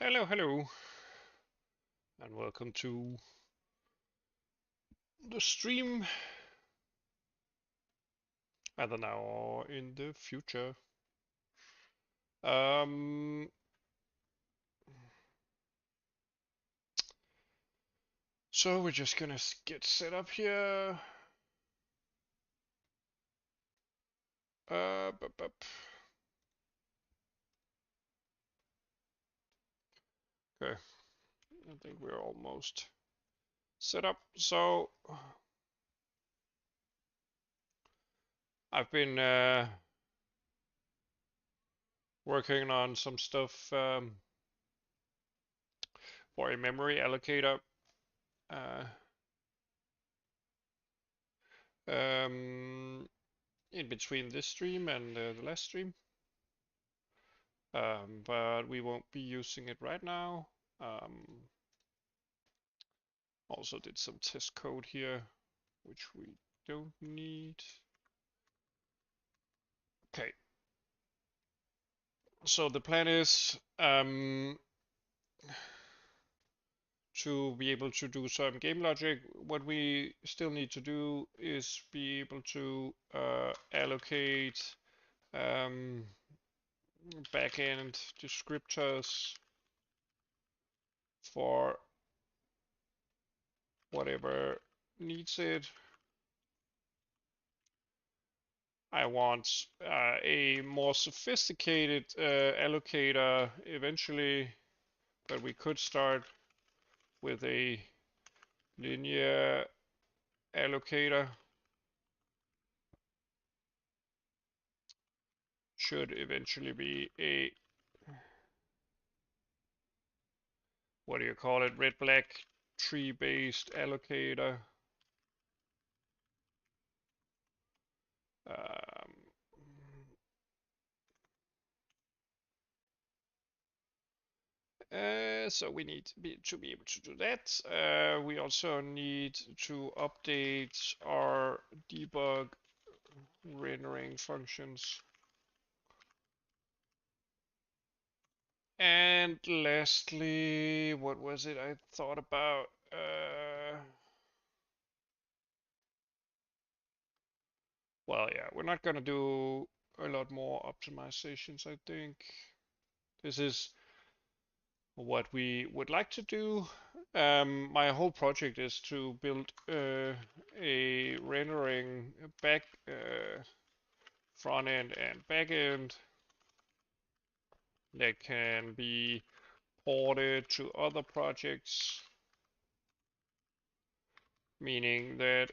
Hello, hello, and welcome to the stream, either now or in the future. Um, so we're just gonna get set up here. Bup, bup. Okay, I think we're almost set up. So I've been working on some stuff for a memory allocator. Uh, in between this stream and the last stream. But we won't be using it right now. Also did some test code here, which we don't need. Okay. So the plan is to be able to do some game logic. What we still need to do is be able to allocate backend descriptors for whatever needs it. I want a more sophisticated allocator eventually, but we could start with a linear allocator. Should eventually be a, what do you call it, red-black tree-based allocator. So we need to be able to do that. We also need to update our debug rendering functions. And lastly, what was it I thought about? Well, yeah, we're not gonna do a lot more optimizations, I think. This is what we would like to do. My whole project is to build a rendering back front end and back end that can be ported to other projects, meaning that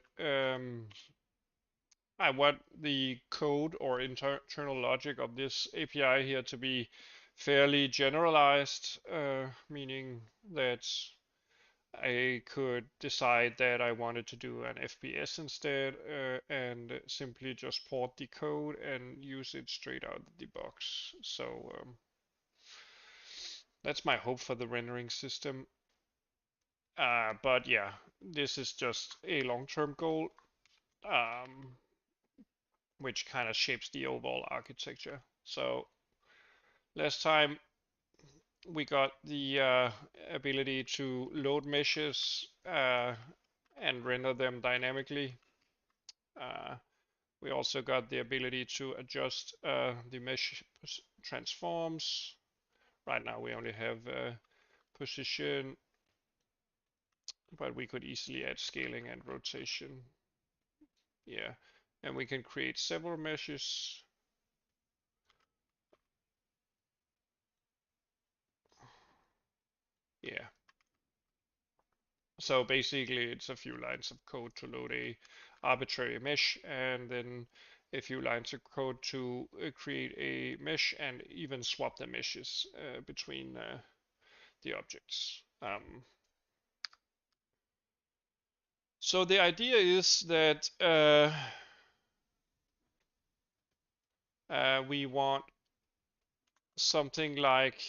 I want the code or internal logic of this API here to be fairly generalized, meaning that I could decide that I wanted to do an FPS instead and simply just port the code and use it straight out of the box. So that's my hope for the rendering system. But yeah, this is just a long-term goal, which kind of shapes the overall architecture. So last time we got the ability to load meshes and render them dynamically. We also got the ability to adjust the mesh transforms. Right now we only have position, but we could easily add scaling and rotation. Yeah, and we can create several meshes. Yeah. So basically it's a few lines of code to load a arbitrary mesh, and then a few lines of code to create a mesh and even swap the meshes between the objects. So the idea is that we want something like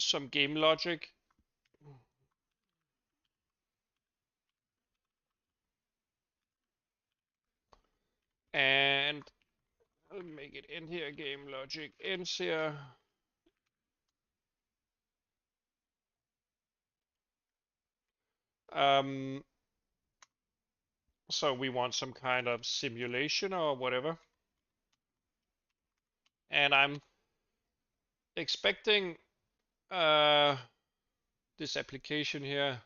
some game logic. And I'll make it in here, game logic ends here. So we want some kind of simulation or whatever. And I'm expecting this application here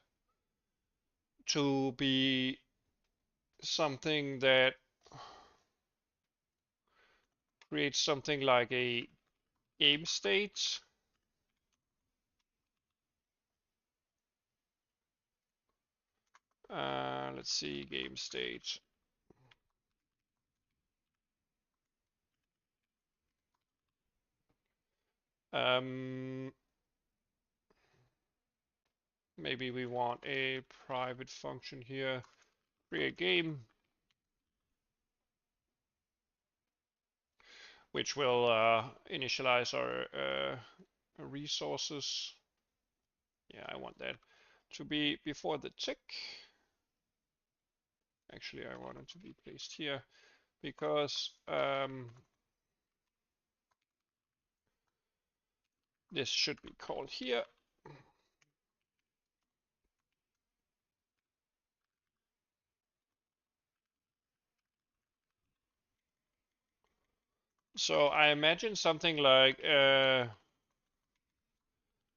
to be something that creates something like a game state. Let's see, game state. Maybe we want a private function here, create game, which will initialize our resources. Yeah, I want that to be before the tick. Actually, I want it to be placed here because this should be called here. So I imagine something like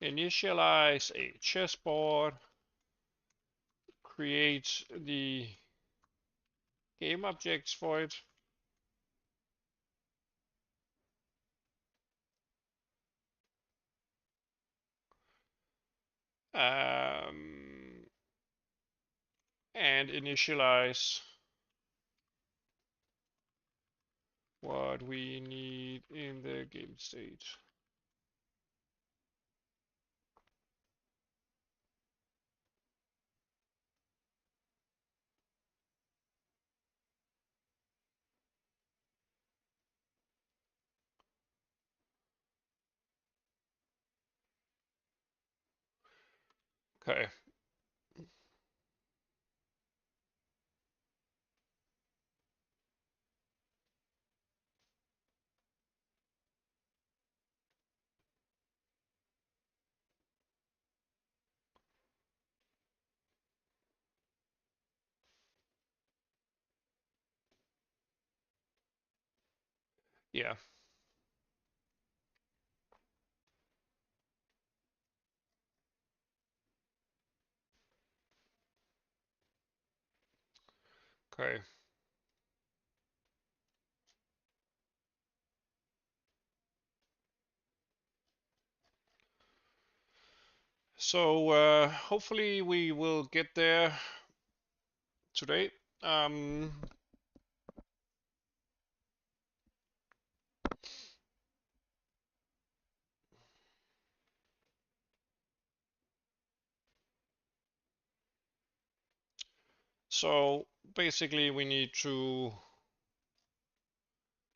initialize a chessboard, create the game objects for it. And initialize what we need in the game state. Okay. Yeah. Okay. So hopefully we will get there today. So basically we need to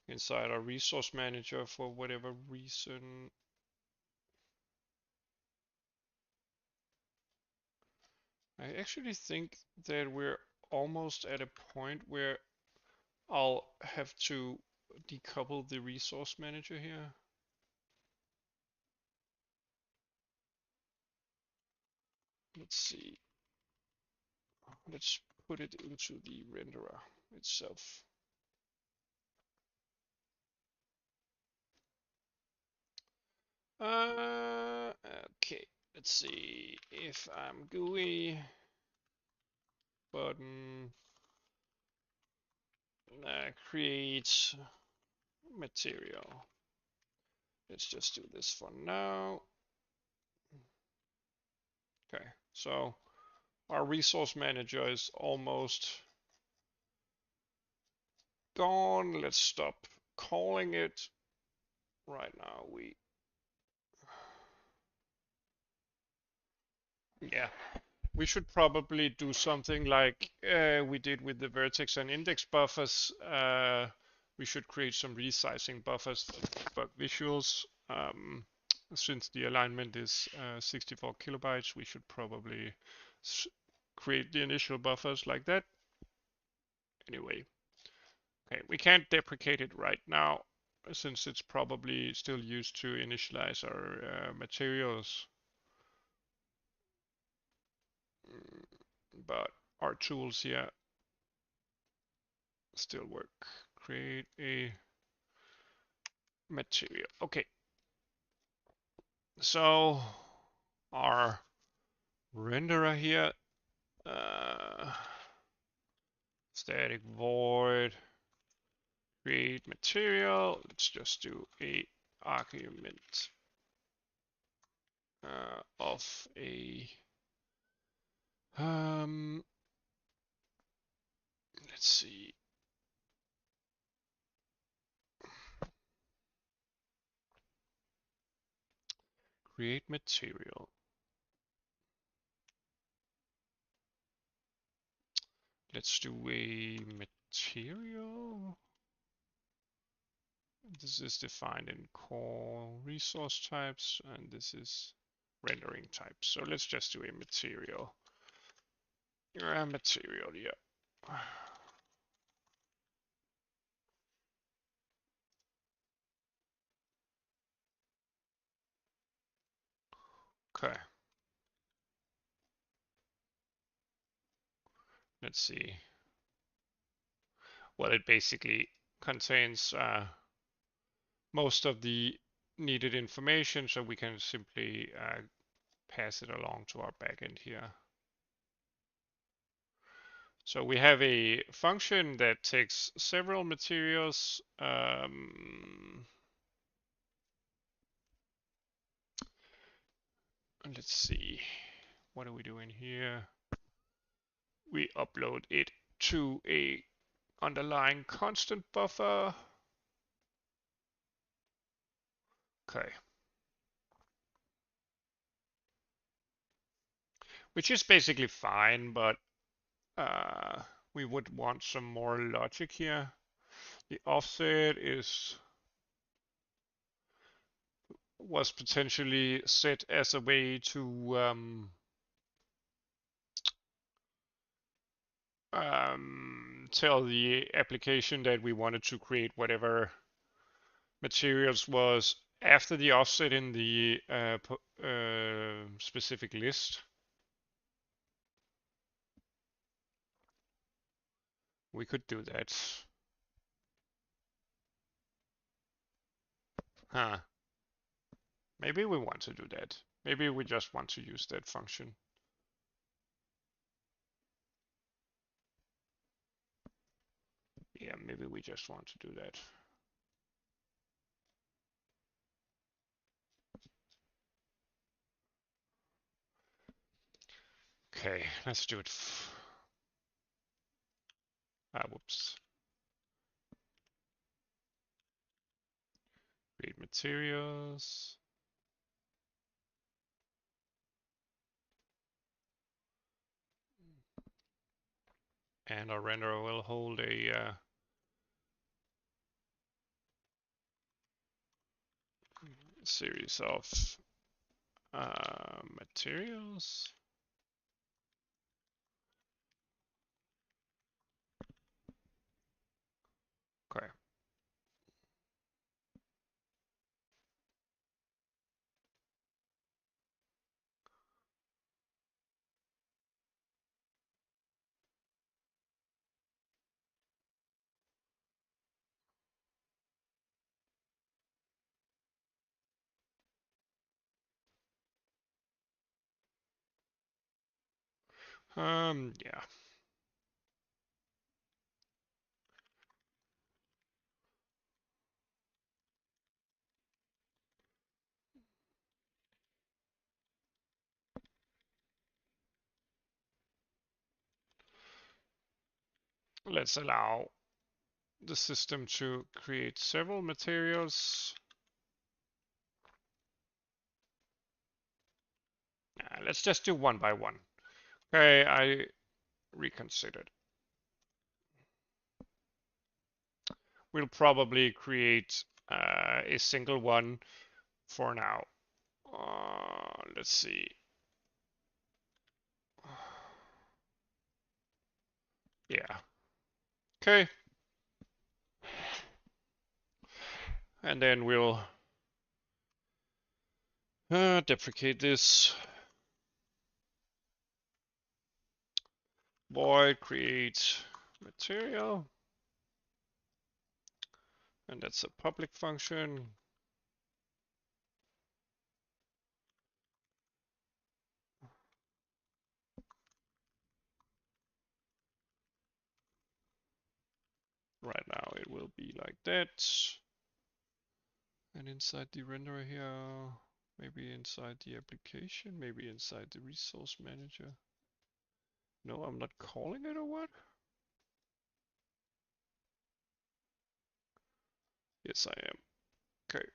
inside our resource manager for whatever reason. I actually think that we're almost at a point where I'll have to decouple the resource manager here. Let's see. Let's put it into the renderer itself. Okay, let's see if ImGUI button creates material. Let's just do this for now. Okay, so our resource manager is almost gone. Let's stop calling it. Right now yeah, we should probably do something like we did with the vertex and index buffers. We should create some resizing buffers for visuals. Since the alignment is 64 kilobytes, we should probably create the initial buffers like that. Anyway, okay, we can't deprecate it right now since it's probably still used to initialize our materials. but our tools here still work. Create a material. Okay, so our renderer here, static void create material. Let's just do a argument of a let's see. Create material. Let's do a material. This is defined in core resource types, and this is rendering types. So let's just do a material. Material, yeah. Okay. Let's see. Well, it basically contains most of the needed information, so we can simply pass it along to our backend here. So we have a function that takes several materials. Let's see, what are we doing here? We upload it to a underlying constant buffer. Okay. Which is basically fine, but we would want some more logic here. The offset was potentially set as a way to tell the application that we wanted to create whatever materials was after the offset in the specific list. We could do that. Huh. Maybe we want to do that. Maybe we just want to use that function. Yeah, maybe we just want to do that. Okay, let's do it. Whoops. Create materials. And our renderer will hold a series of materials. Okay. Yeah. Let's allow the system to create several materials. Let's just do one by one. Okay, I reconsidered. We'll probably create a single one for now. Let's see. Yeah. Okay. And then we'll deprecate this. void create material, and that's a public function. Right now it will be like that. And inside the renderer here, maybe inside the application, maybe inside the resource manager. No, I'm not calling it or what? Yes, I am. Okay.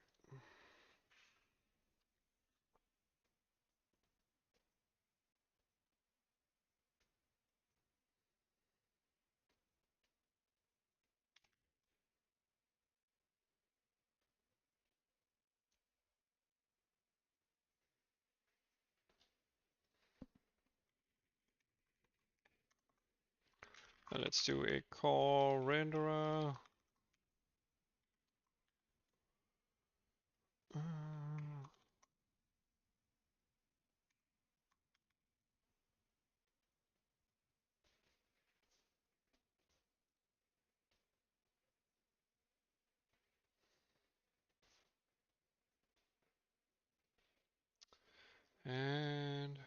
And let's do a call renderer. And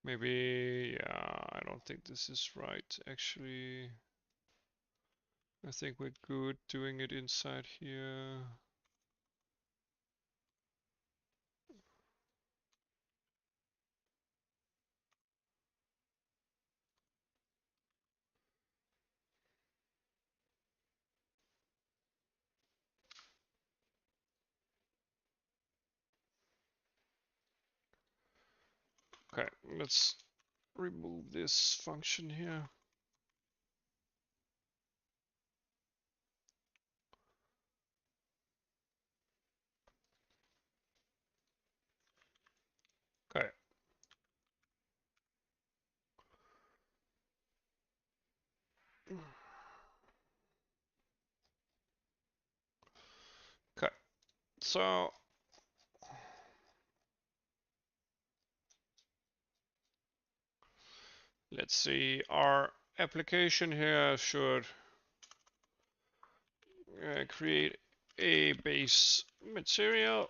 maybe, yeah, I don't think this is right, actually. I think we're good doing it inside here. Okay, let's remove this function here. Okay. Okay, so let's see, our application here should create a base material.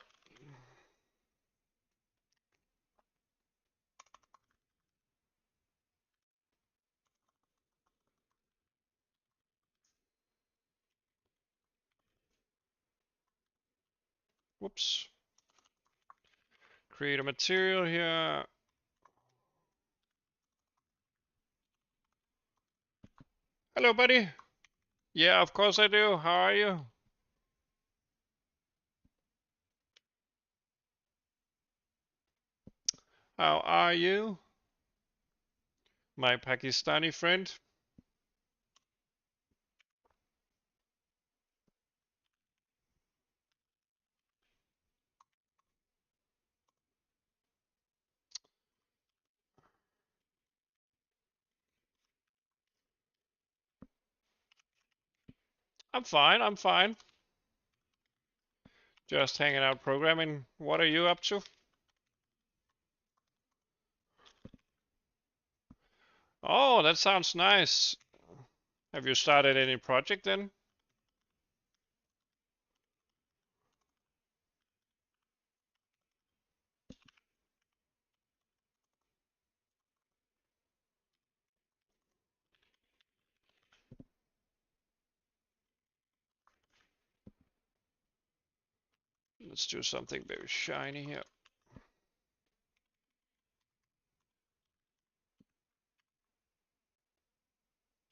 Whoops. Create a material here. Hello, buddy. Yeah, of course I do. How are you? How are you, my Pakistani friend? I'm fine, I'm fine. Just hanging out programming. What are you up to? Oh, that sounds nice. Have you started any project then? Let's do something very shiny here.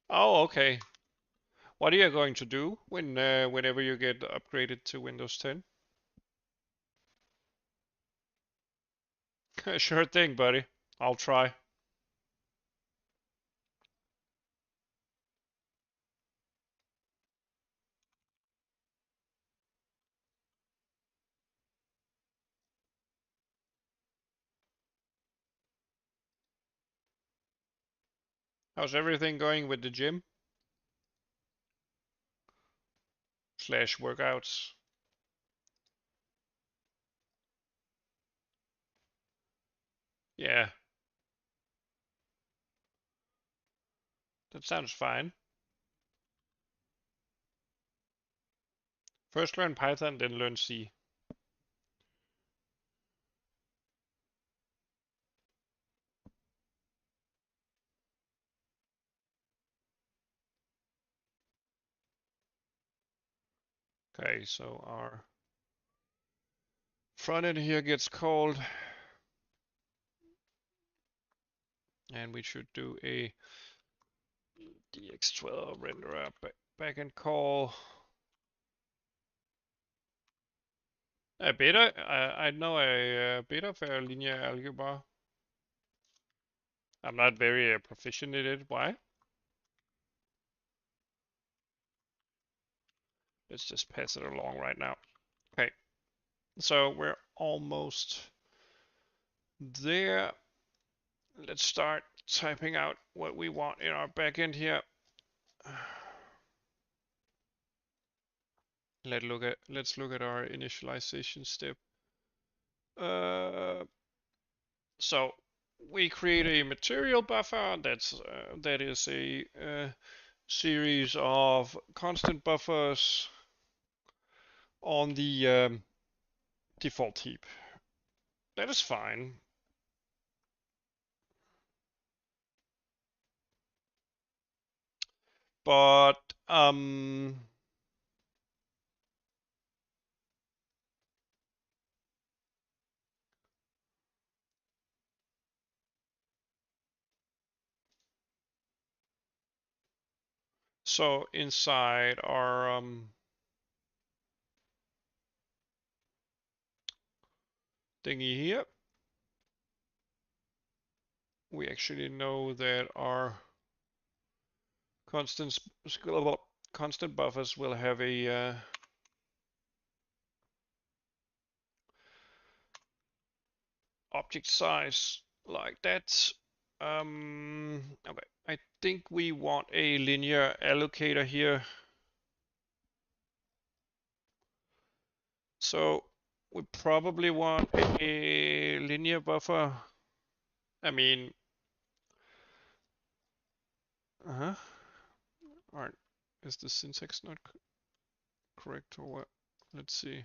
Oh, okay. What are you going to do when whenever you get upgraded to Windows 10? Sure thing, buddy. I'll try. How's everything going with the gym slash workouts? Yeah, that sounds fine. First learn Python, then learn C. Okay, so our front end here gets called, and we should do a Directx12 renderer backend call. A beta? I know a beta for linear algebra. I'm not very proficient in it. Why? Let's just pass it along right now. Okay, so we're almost there. Let's start typing out what we want in our backend here. Let's look at our initialization step. So we create a material buffer that is a series of constant buffers on the default heap. That is fine. But so inside our thingy here, we actually know that our constant buffers will have a object size like that. Okay, I think we want a linear allocator here. So we probably want a linear buffer. I mean, uh-huh. Alright, is the syntax not correct or what? Let's see.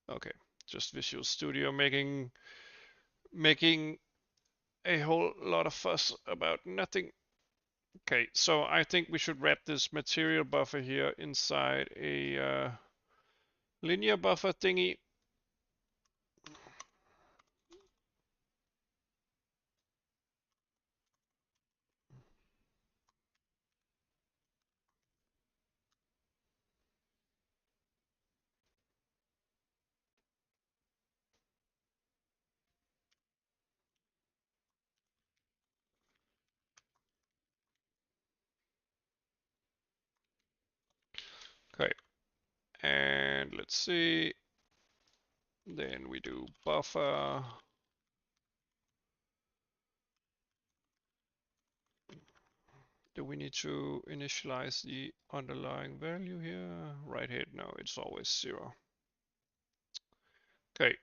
Okay, just Visual Studio making a whole lot of fuss about nothing. Okay, so I think we should wrap this material buffer here inside a linear buffer thingy. Okay, and let's see. Then we do buffer. Do we need to initialize the underlying value here? Right here, no, it's always 0. Okay.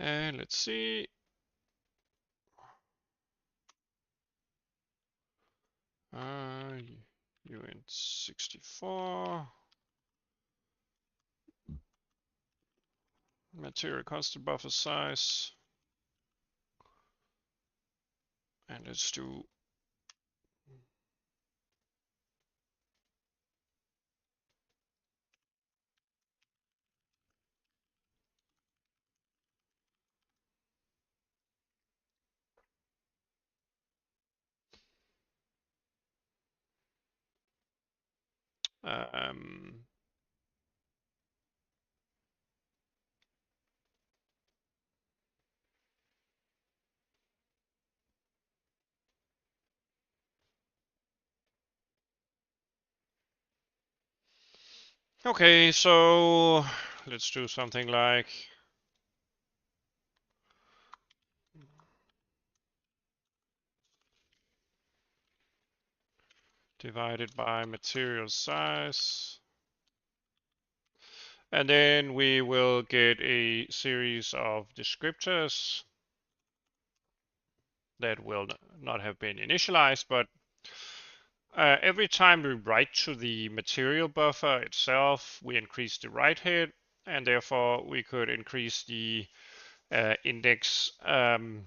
And let's see. uint64. Material constant buffer size. And let's do Um, okay, so let's do something like divided by material size. And then we will get a series of descriptors that will not have been initialized, but every time we write to the material buffer itself, we increase the write head, and therefore we could increase the index, or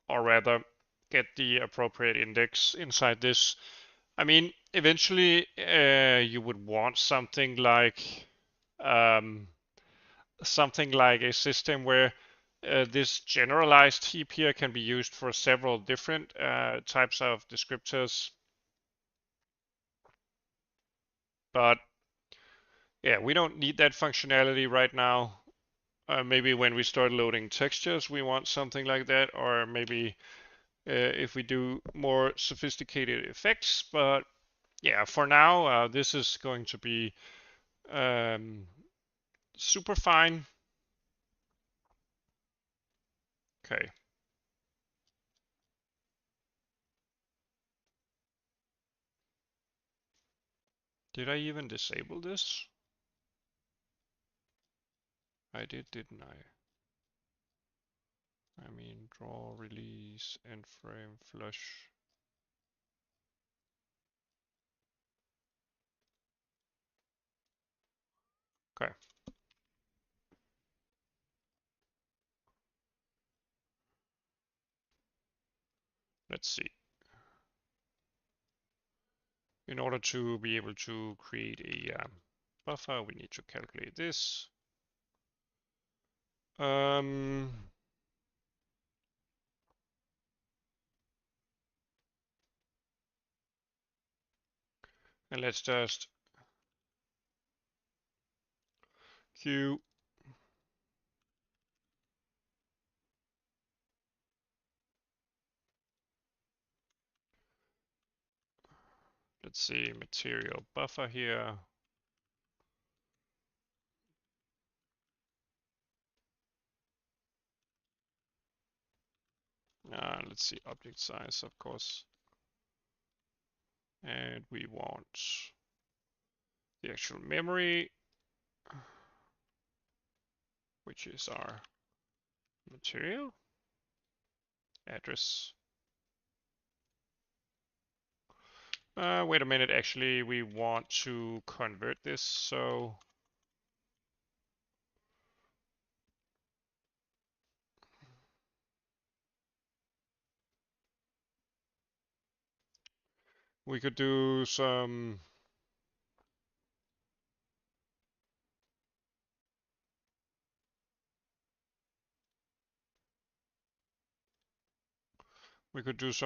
rather get the appropriate index inside this. I mean, eventually you would want um, something like a system where this generalized heap here can be used for several different types of descriptors. But yeah, we don't need that functionality right now. Maybe when we start loading textures, we want something like that, or maybe if we do more sophisticated effects. But yeah, for now, this is going to be um, super fine. Okay. Did I even disable this? I did, didn't I? I mean, draw, release, end frame, flush. Okay. Let's see. In order to be able to create a buffer, we need to calculate this. And let's just queue. Let's see, material buffer here. Let's see, object size, of course. And we want the actual memory, which is our material address. Wait a minute, actually, we want to convert this, so we could do some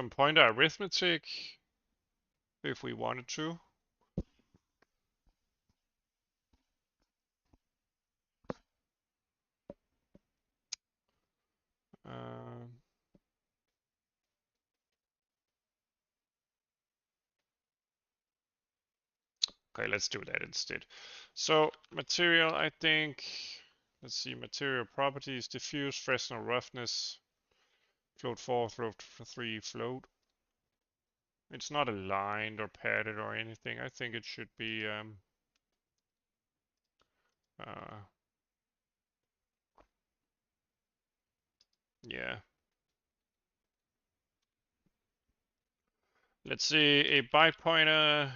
pointer arithmetic if we wanted to. Okay, let's do that instead. So material, I think, let's see, material properties, diffuse, Fresnel roughness, float 4, float 3, float. It's not aligned or padded or anything. I think it should be yeah. Let's see, a byte pointer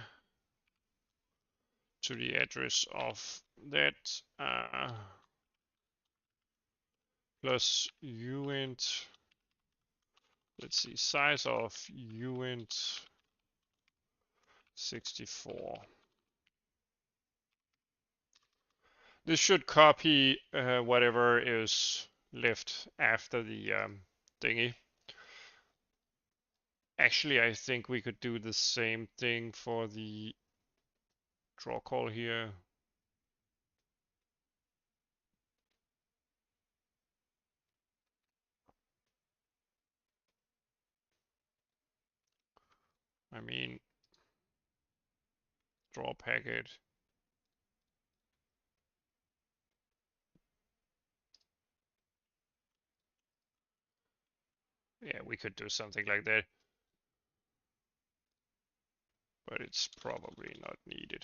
to the address of that plus uint. Let's see, size of uint 64. This should copy whatever is left after the thingy. Actually, I think we could do the same thing for the draw call here. I mean, draw packet. Yeah, we could do something like that, but it's probably not needed.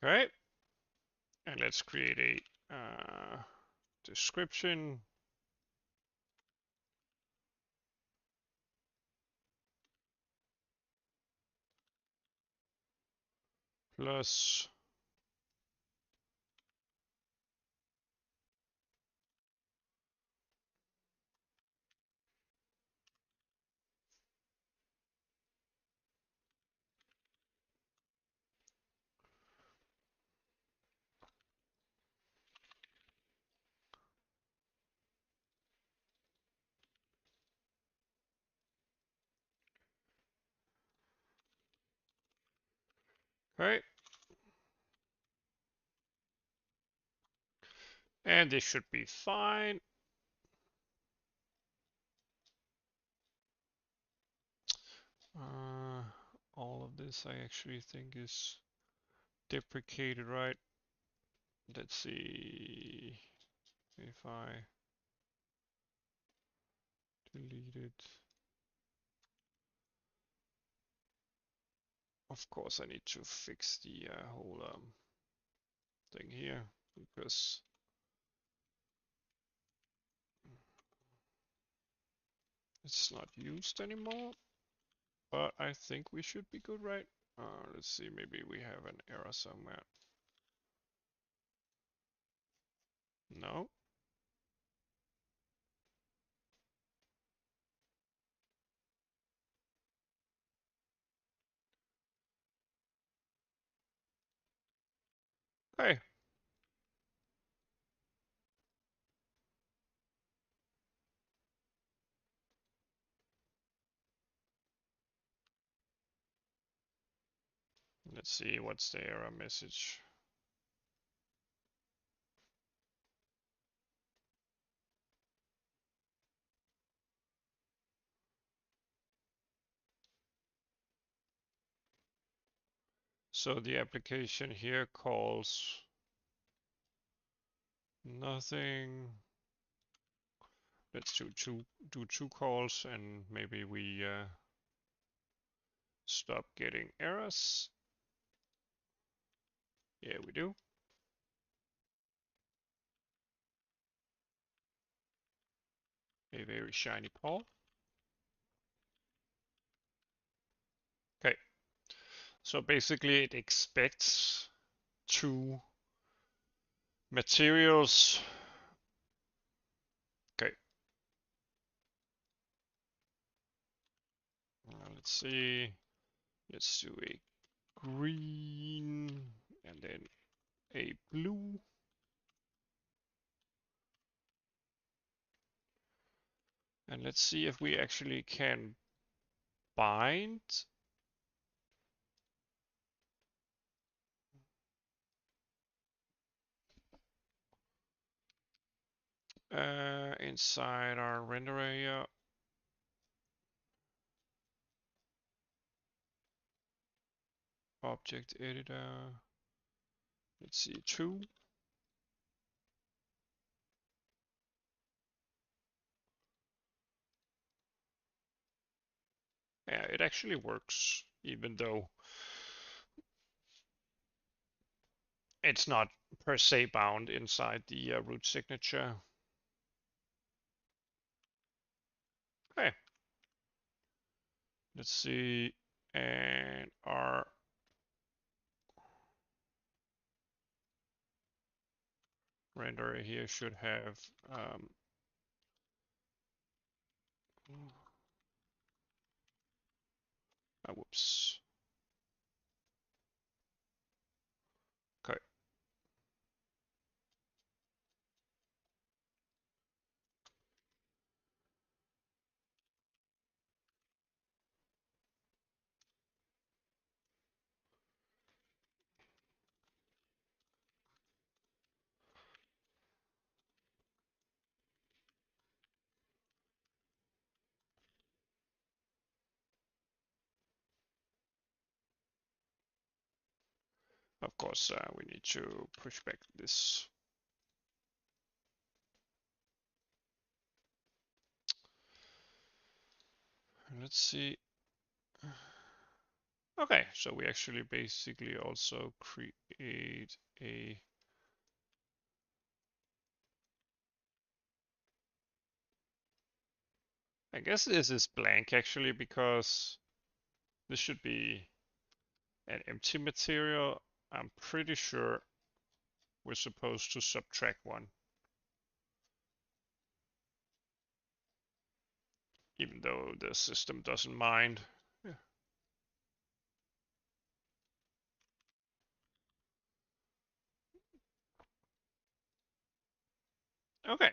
Okay, and let's create a description. Plus okay. And this should be fine. All of this I actually think is deprecated, right? Let's see if I delete it. Of course, I need to fix the whole thing here because it's not used anymore. But I think we should be good, right? Let's see, maybe we have an error somewhere. No. Okay. Let's see what's the error message. So the application here calls nothing. Let's do two calls and maybe we stop getting errors. Yeah, we do. A very shiny paw. Okay. So basically it expects two materials. Okay. Let's see. Let's do a green and then a blue. And let's see if we actually can bind inside our render area. Object editor. Let's see, true. Yeah, it actually works, even though it's not per se bound inside the root signature. Okay. Let's see, and our renderer here should have whoops. Okay. Of course, we need to push back this. Let's see. Okay, so we actually basically also create a I guess this is blank actually because this should be an empty material. I'm pretty sure we're supposed to subtract one, even though the system doesn't mind. Yeah. Okay,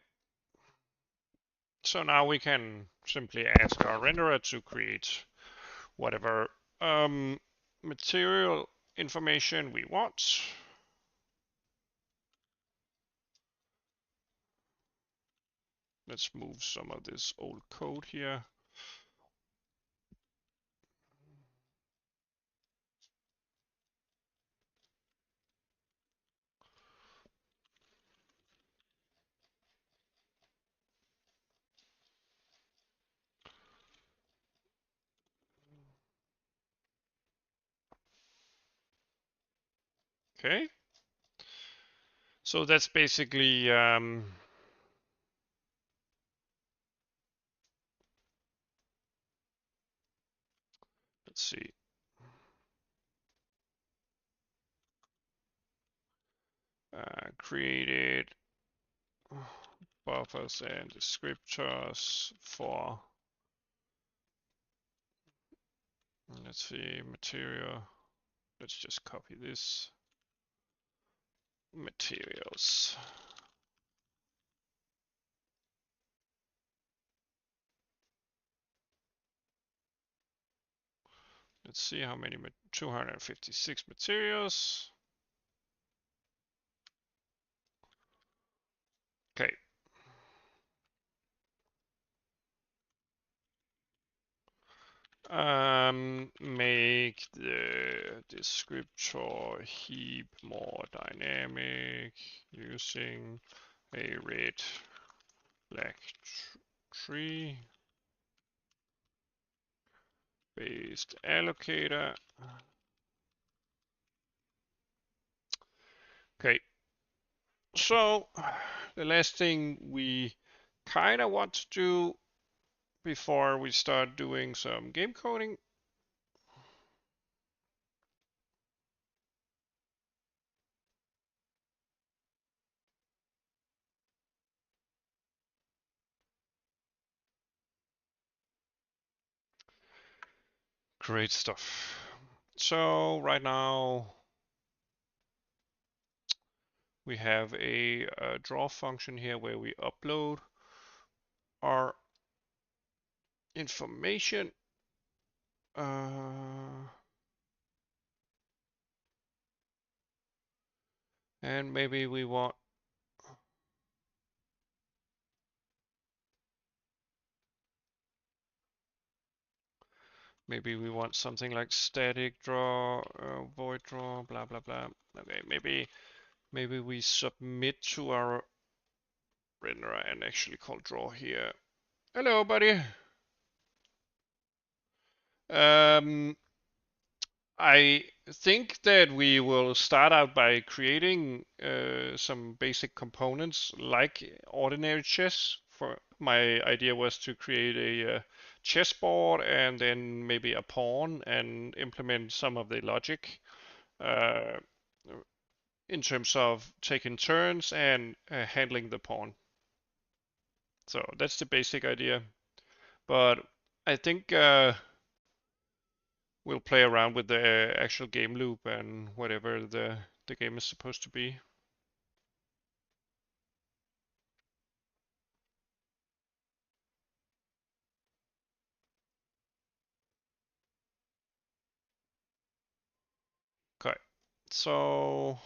so now we can simply ask our renderer to create whatever material information we want. Let's move some of this old code here. Okay, so that's basically let's see. Created buffers and descriptors for, let's see, material. Let's just copy this. Materials. Let's see how many, 256 materials. Okay. Make the descriptor heap more dynamic using a red black tree based allocator. Okay, so the last thing we kind of want to do before we start doing some game coding. Great stuff. So right now we have a draw function here where we upload our information. And maybe we want something like static draw, void draw, blah blah blah. Okay, maybe we submit to our renderer and actually call draw here. Hello, buddy. I think that we will start out by creating some basic components like ordinary chess. For my idea was to create a chessboard and then maybe a pawn and implement some of the logic uh, in terms of taking turns and handling the pawn. So that's the basic idea. But I think we'll play around with the actual game loop and whatever the game is supposed to be. Okay, so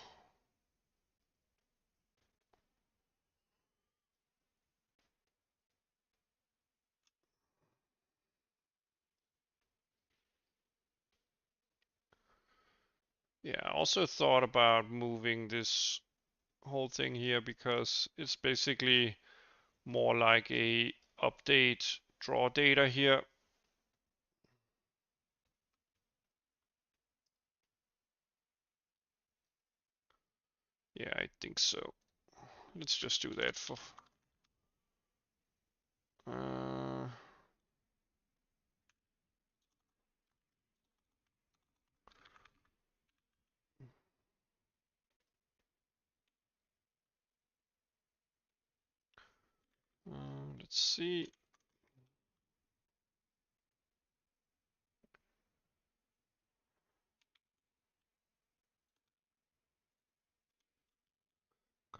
Yeah, I also thought about moving this whole thing here because it's basically more like a update draw data here. Yeah, I think so. Let's just do that for uh, let's see.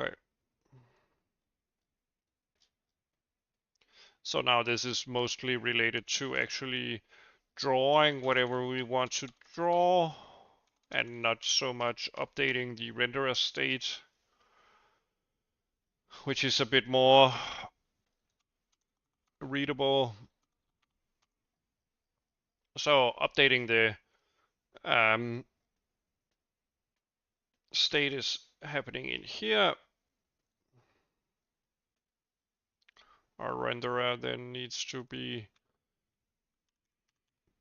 Okay. So now this is mostly related to actually drawing whatever we want to draw and not so much updating the renderer state, which is a bit more readable. So updating the state is happening in here. Our renderer then needs to be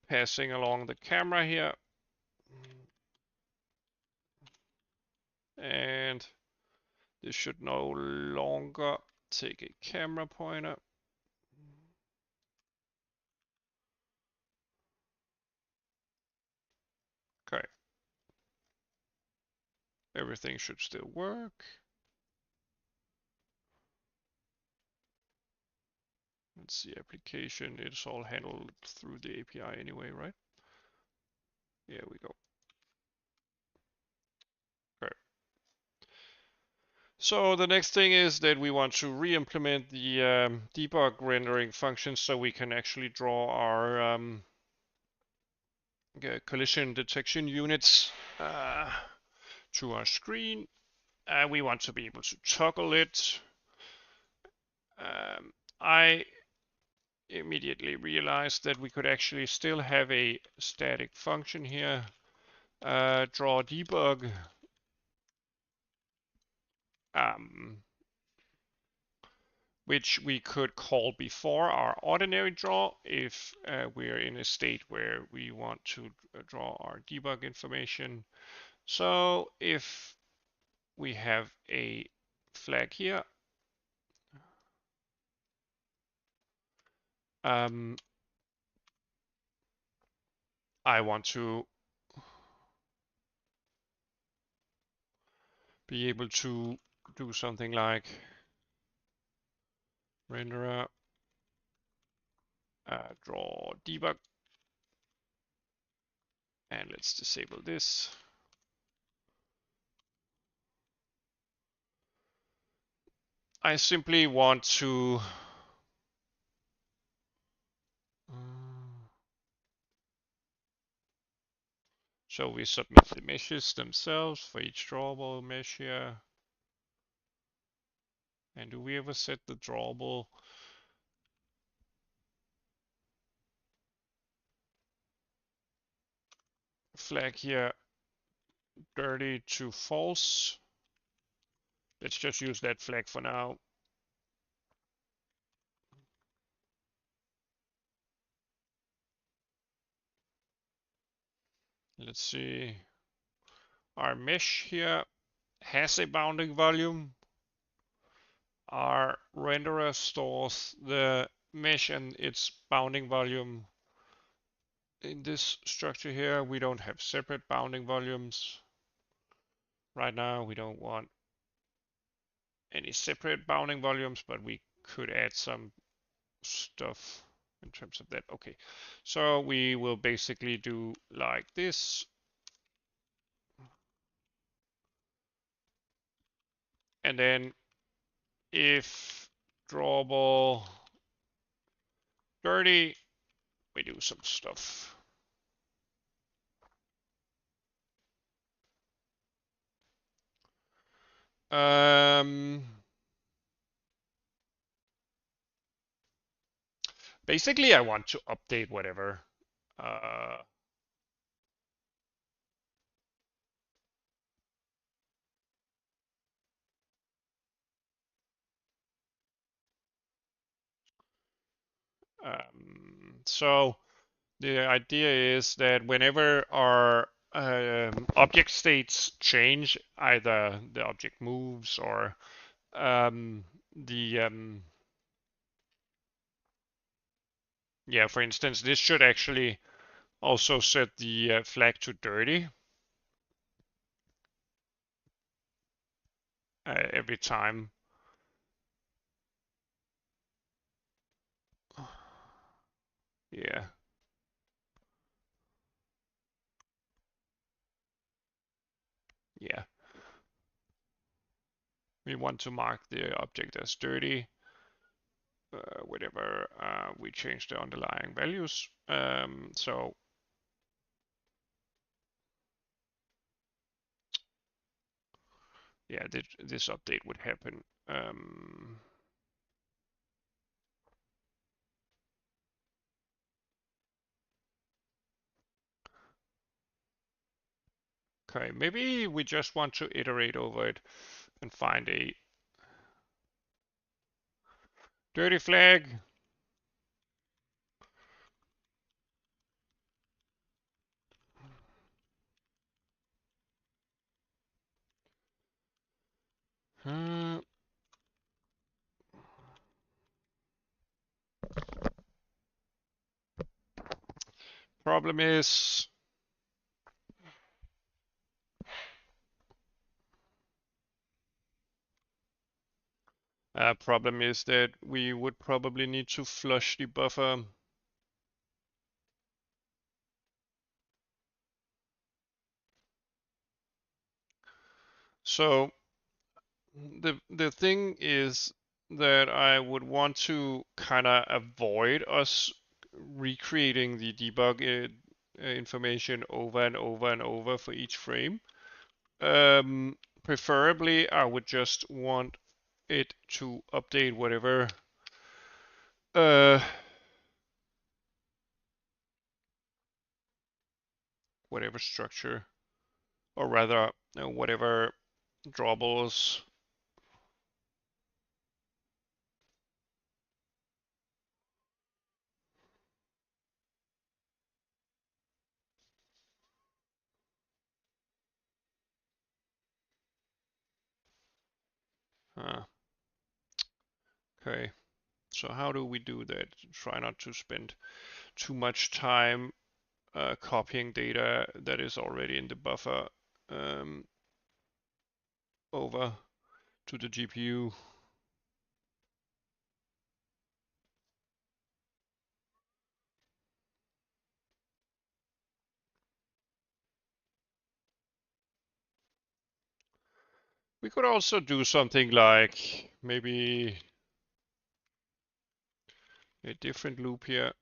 passing along the camera here. And this should no longer take a camera pointer. Okay. Everything should still work. Let's see, application, it's all handled through the API anyway, right? Here we go. Okay. So the next thing is that we want to re-implement the debug rendering function so we can actually draw our collision detection units to our screen. We want to be able to toggle it. I immediately realized that we could actually still have a static function here, draw debug, which we could call before our ordinary draw if we're in a state where we want to draw our debug information. So if we have a flag here, I want to be able to do something like renderer draw debug, and let's disable this. I simply want to so we submit the meshes themselves for each drawable mesh here. And do we ever set the drawable flag here dirty to false? Let's just use that flag for now. Let's see. Our mesh here has a bounding volume. Our renderer stores the mesh and its bounding volume in this structure here. We don't have separate bounding volumes. Right now, we don't want any separate bounding volumes, but we could add some stuff in terms of that. Okay, so we will basically do like this. And then if drawable dirty, we do some stuff. Basically, I want to update whatever So the idea is that whenever our object states change, either the object moves or the yeah, for instance, this should actually also set the flag to dirty every time. Yeah. Yeah. We want to mark the object as dirty whenever we change the underlying values. So yeah, this update would happen. Okay, maybe we just want to iterate over it and find a dirty flag. Uh, problem is that we would probably need to flush the buffer. So the thing is that I would want to kind of avoid us recreating the debug information over and over and over for each frame. Preferably, I would just want it to update uh, whatever structure, or rather, whatever drawables. Okay, so how do we do that? Try not to spend too much time copying data that is already in the buffer um, over to the GPU. We could also do something like maybe a different loop here.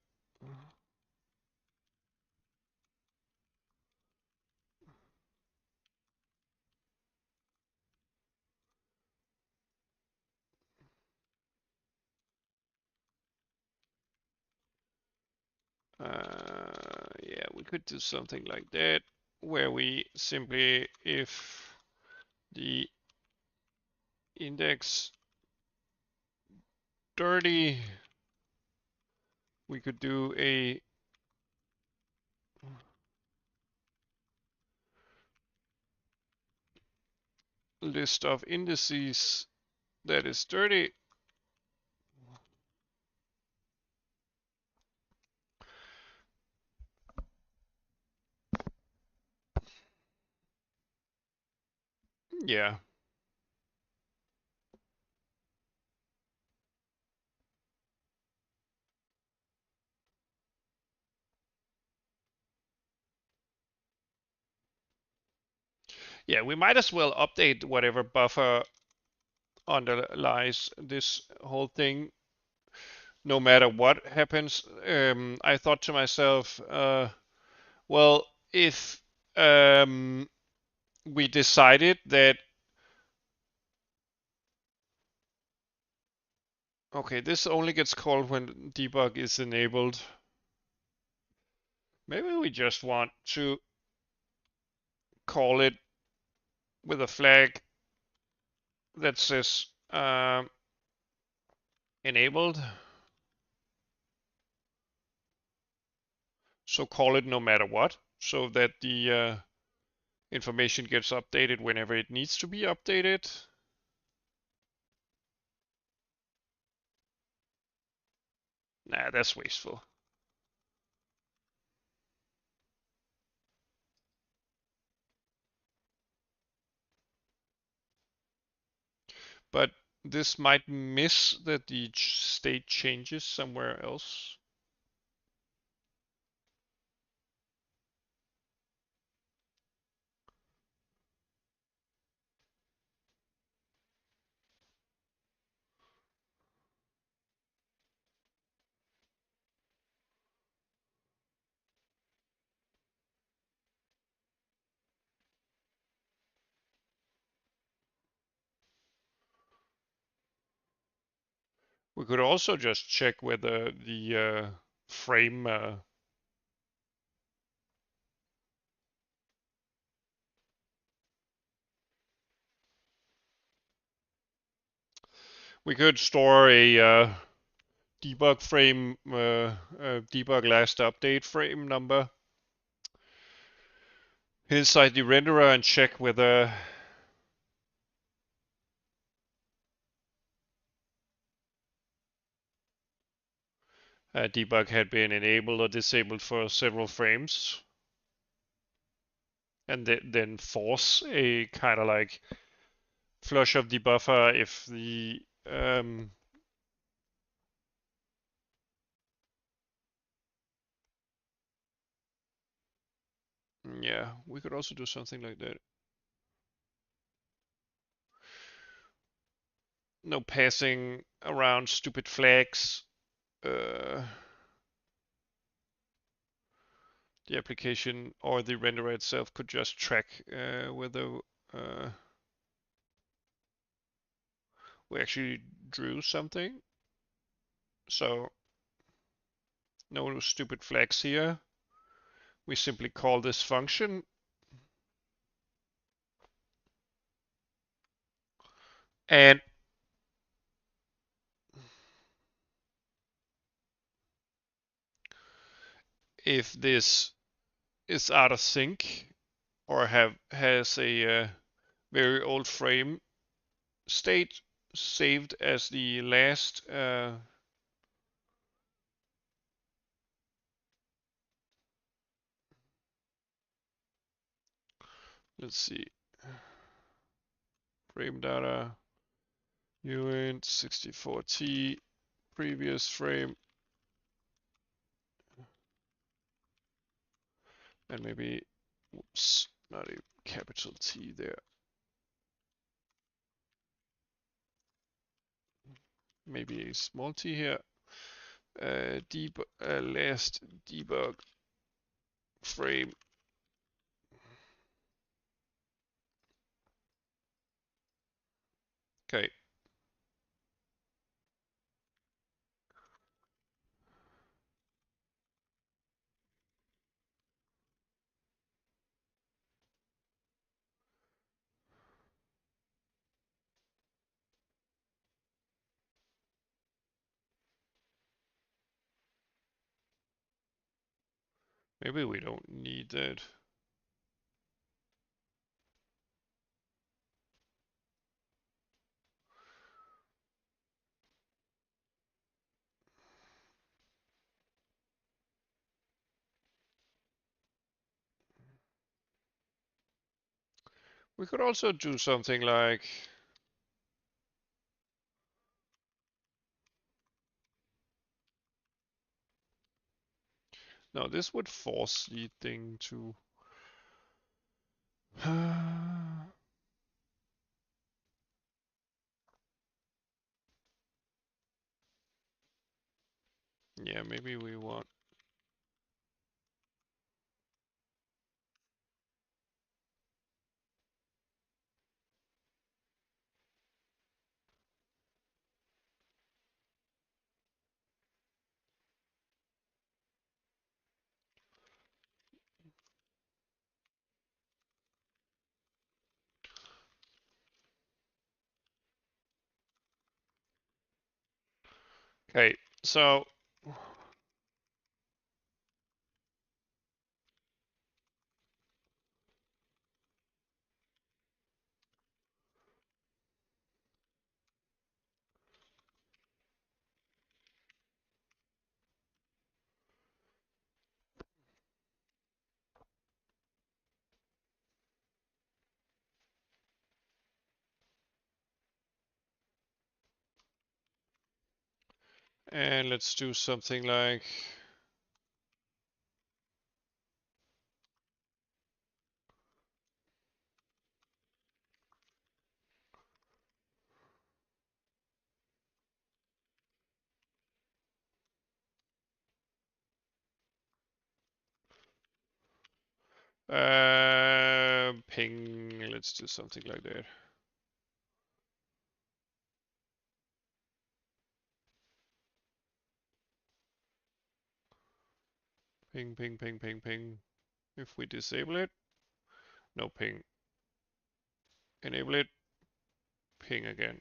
Yeah, we could do something like that, where we simply, if the index dirty, we could do a list of indices that is dirty. Yeah. Yeah, we might as well update whatever buffer underlies this whole thing, no matter what happens. I thought to myself, well, if we decided that, okay, this only gets called when debug is enabled. Maybe we just want to call it with a flag that says enabled. So call it no matter what, so that the information gets updated whenever it needs to be updated. Nah, that's wasteful. But this might miss that the state changes somewhere else. We could also just check whether the frame we could store a debug frame, debug last update frame number inside the renderer and check whether debug had been enabled or disabled for several frames, and then force a kind of like flush of the buffer if the yeah, we could also do something like that. No passing around stupid flags. The application or the renderer itself could just track whether we actually drew something. So no stupid flags here. We simply call this function, and if this is out of sync or has a very old frame state saved as the last let's see, frame data uint 64t previous frame, and maybe, whoops, not a capital T there, maybe a small t here. Last debug frame. Okay. Maybe we don't need that. We could also do something like, no, this would force the thing to yeah, maybe we want, okay, so And let's do something like ping. Let's do something like that. Ping, ping, ping, ping, ping. If we disable it, no ping. Enable it, ping again.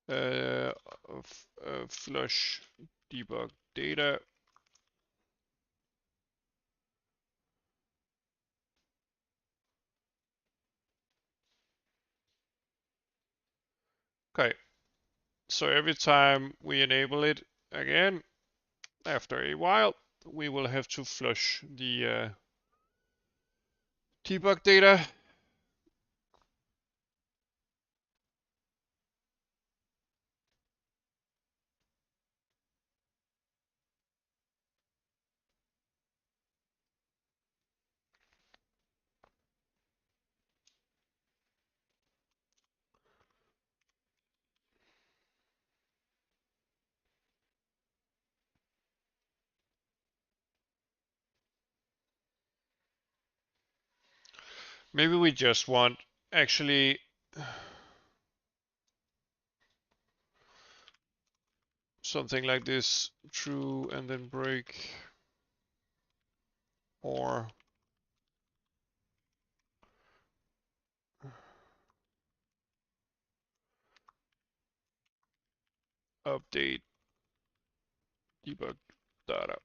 Uh, flush debug data. Okay, so every time we enable it again, after a while, we will have to flush the debug data. Maybe we just want actually something like this, true and then break, or update debug data.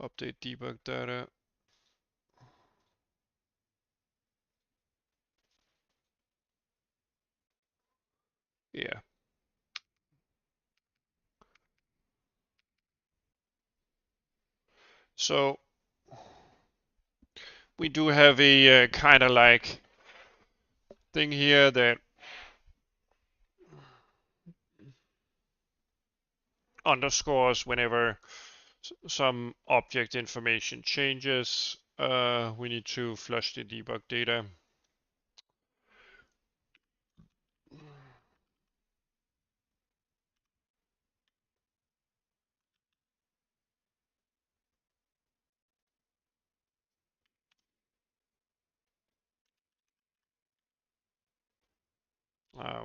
Update debug data. Yeah. So we do have a kind of like thing here that underscores whenever some object information changes. We need to flush the debug data.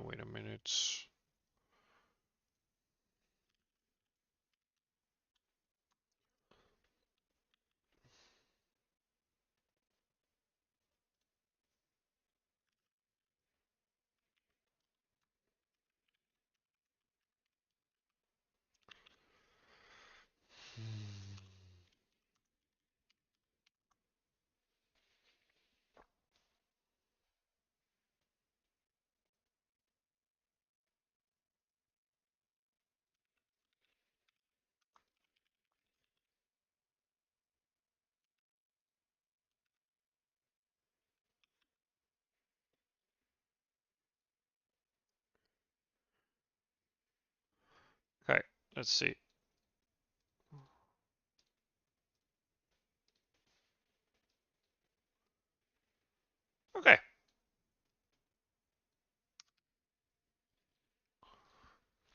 Wait a minute. Okay, let's see. Okay.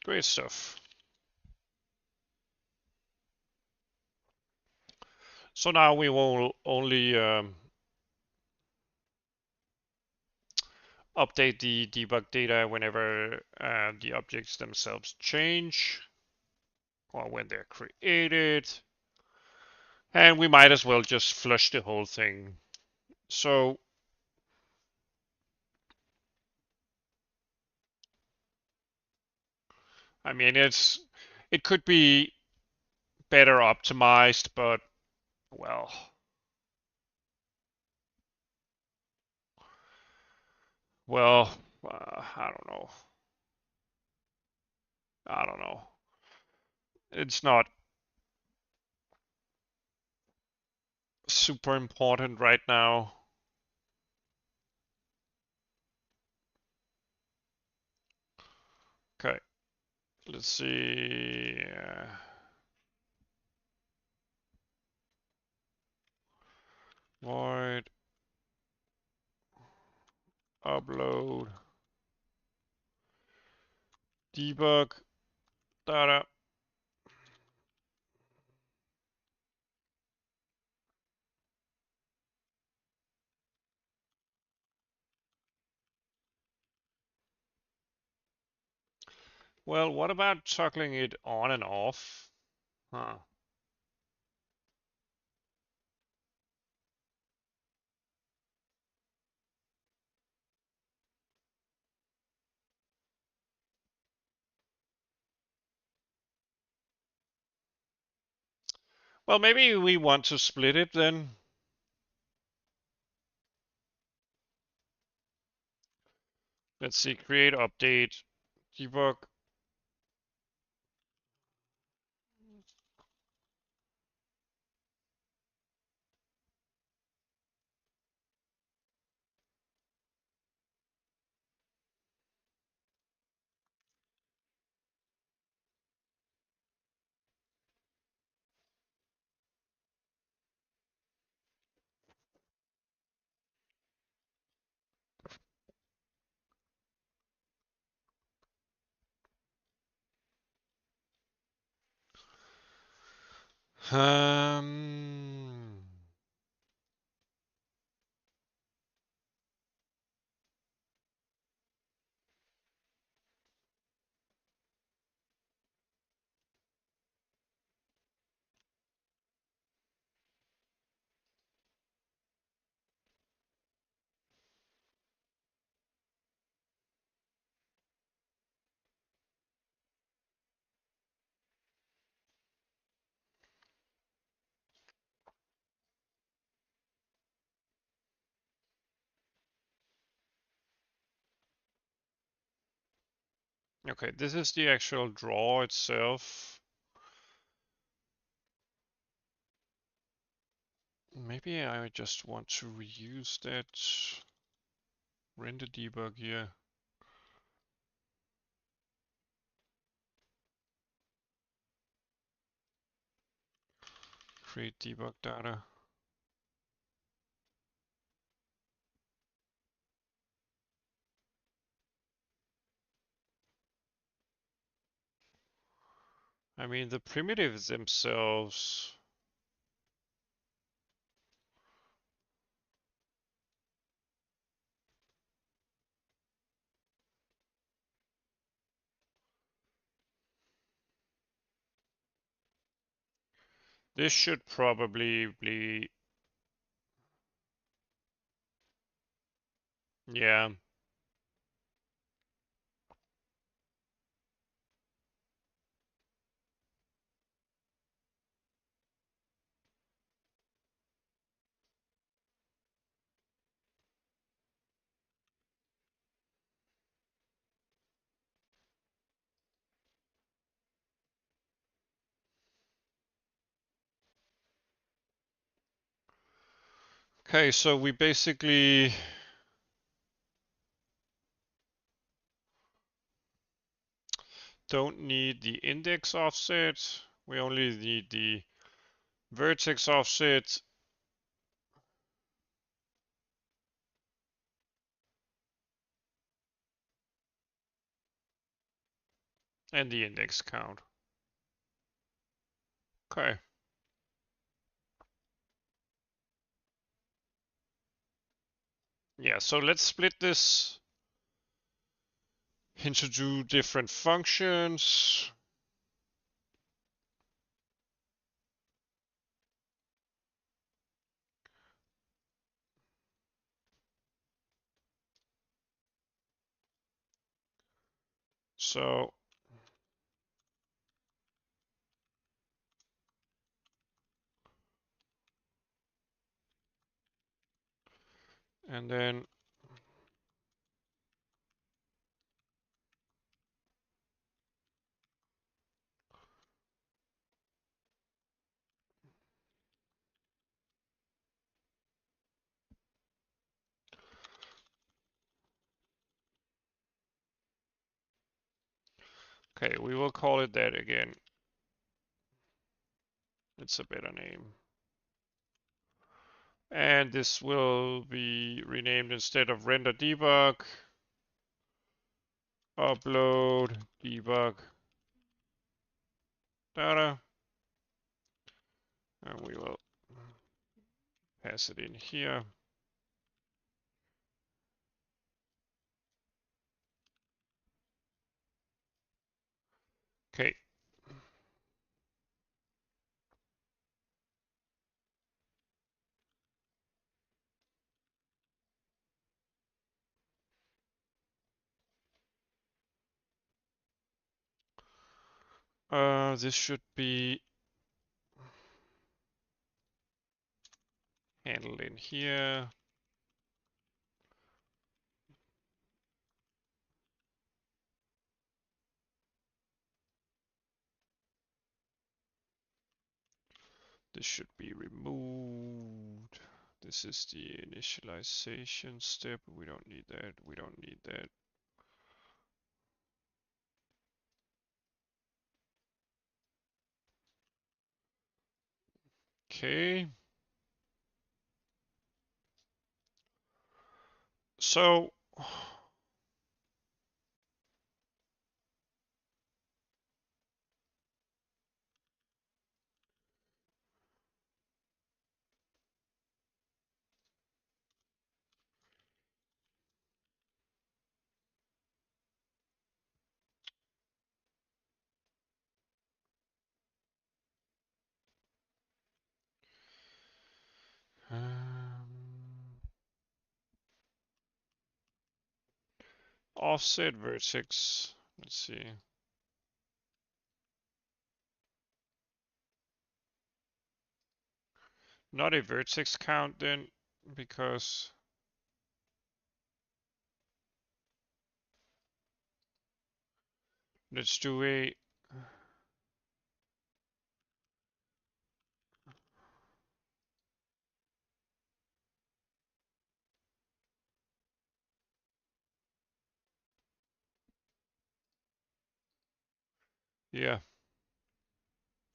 Great stuff. So now we will only update the debug data whenever the objects themselves change or when they're created. And we might as well just flush the whole thing. So I mean, it could be better optimized, but well, well, I don't know. I don't know. It's not super important right now. Okay, let's see. Void upload debug data. Well, what about toggling it on and off? Huh. Well, maybe we want to split it then. Let's see, create, update, debug. Um, okay, this is the actual draw itself. Maybe I just want to reuse that render debug here. Create debug data. I mean, the primitives themselves. This should probably be, yeah. Okay, so we basically don't need the index offset. We only need the vertex offset and the index count. Okay. Yeah, so let's split this into two different functions. So And then okay, we will call it that again. It's a better name. And this will be renamed, instead of render debug, upload debug data. And we will pass it in here. Okay. This should be handled in here. This should be removed. This is the initialization step. We don't need that. We don't need that. Okay. So offset vertex. Let's see. Not a vertex count then, because let's do a yeah.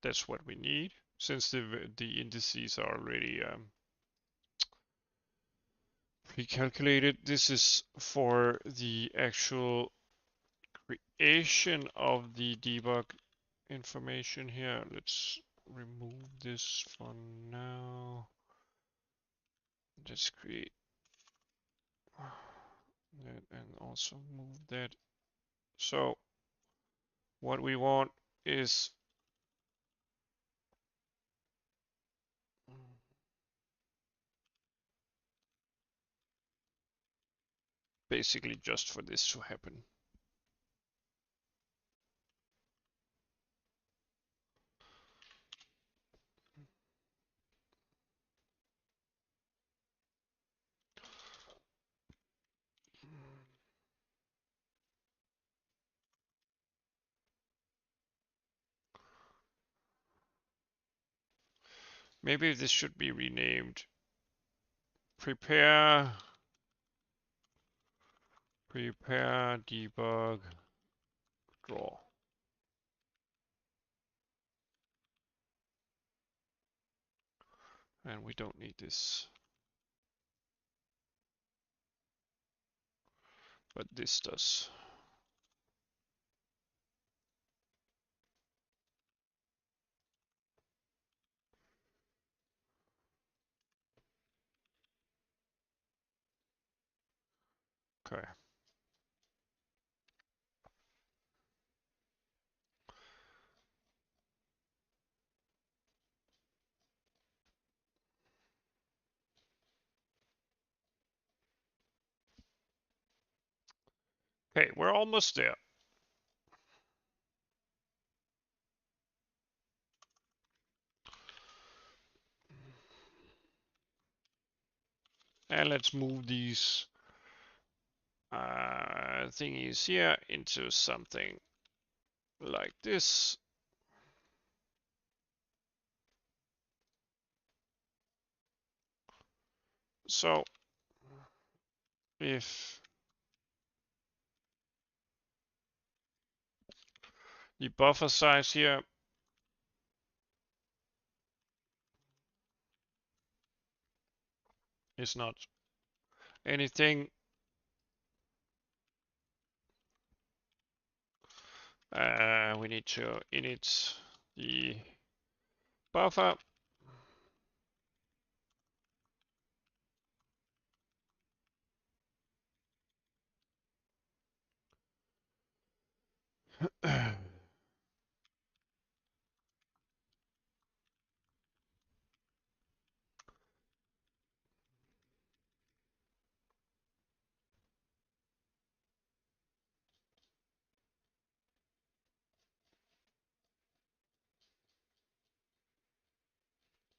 That's what we need, since the indices are already pre-calculated. This is for the actual creation of the debug information here. Let's remove this for now. Let's create that and also move that. So what we want is basically just for this to happen. Maybe this should be renamed prepare debug draw. And we don't need this. But this does. Okay. Okay, we're almost there. And let's move these thingies here into something like this. So if the buffer size here is not anything, we need to init the buffer.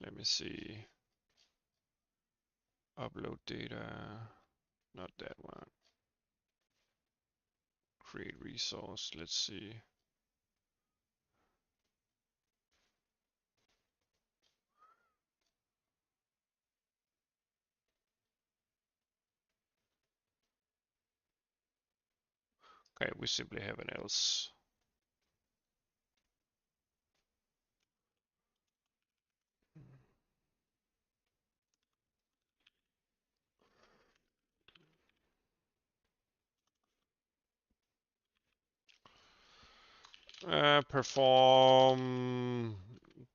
Let me see. Upload data, not that one. Create resource, let's see. Okay, we simply have an else. Perform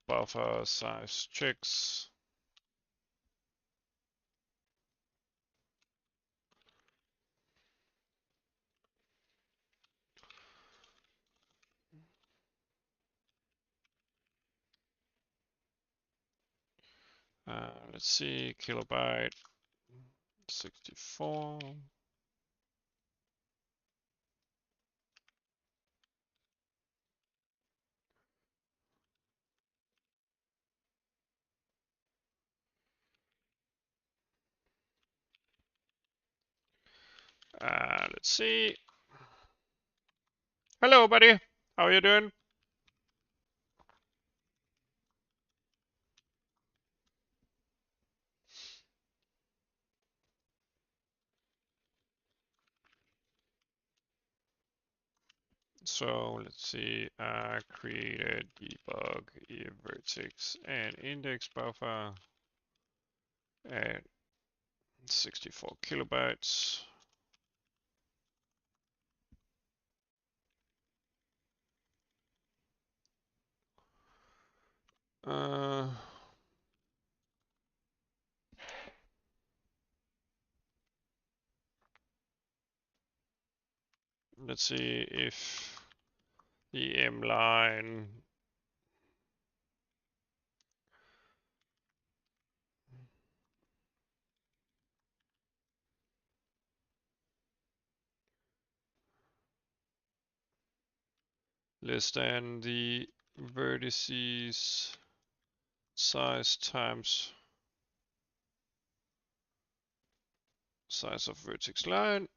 buffer size checks. Let's see, kilobyte 64. Let's see. Hello, buddy. How are you doing? So let's see. Created debug vertex and index buffer at 64 kilobytes. Let's see if the M line less than the vertices size times size of vertex line.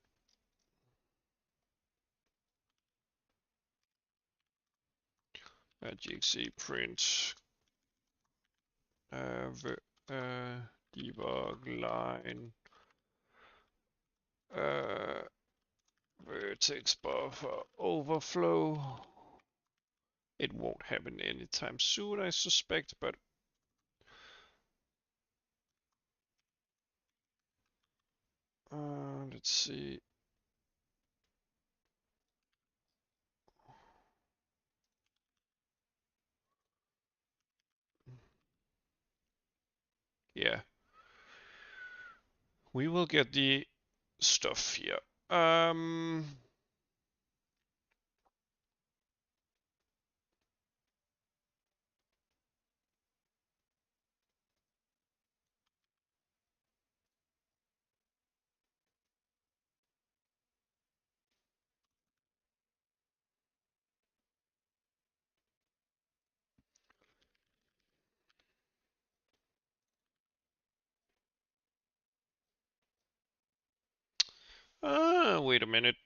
GXC print debug line vertex buffer overflow. It won't happen anytime soon, I suspect, but let's see. Yeah, we will get the stuff here. Wait a minute.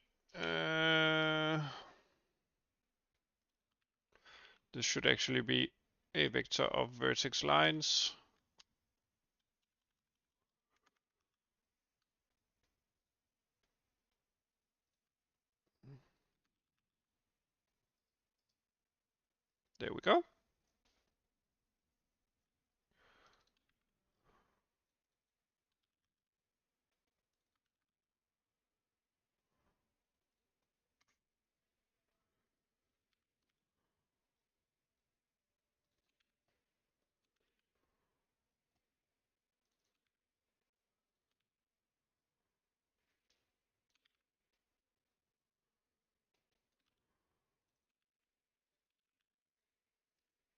This should actually be a vector of vertex lines. There we go.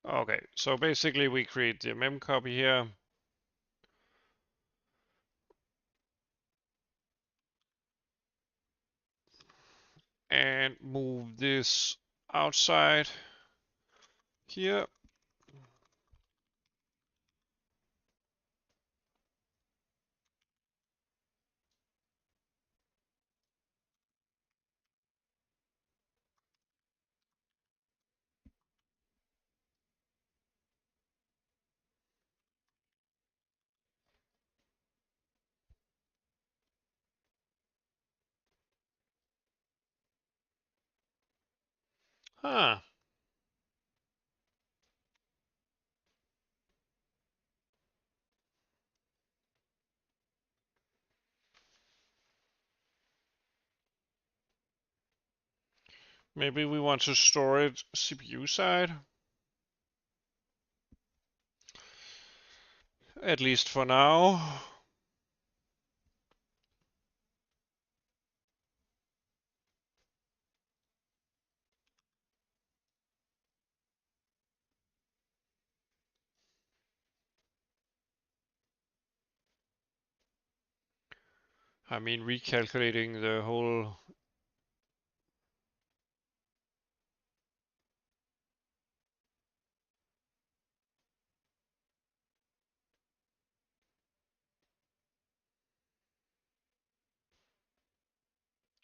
Okay, so basically we create the mem copy here. And move this outside here. Huh. Maybe we want to store it CPU side. At least for now. I mean, recalculating the whole...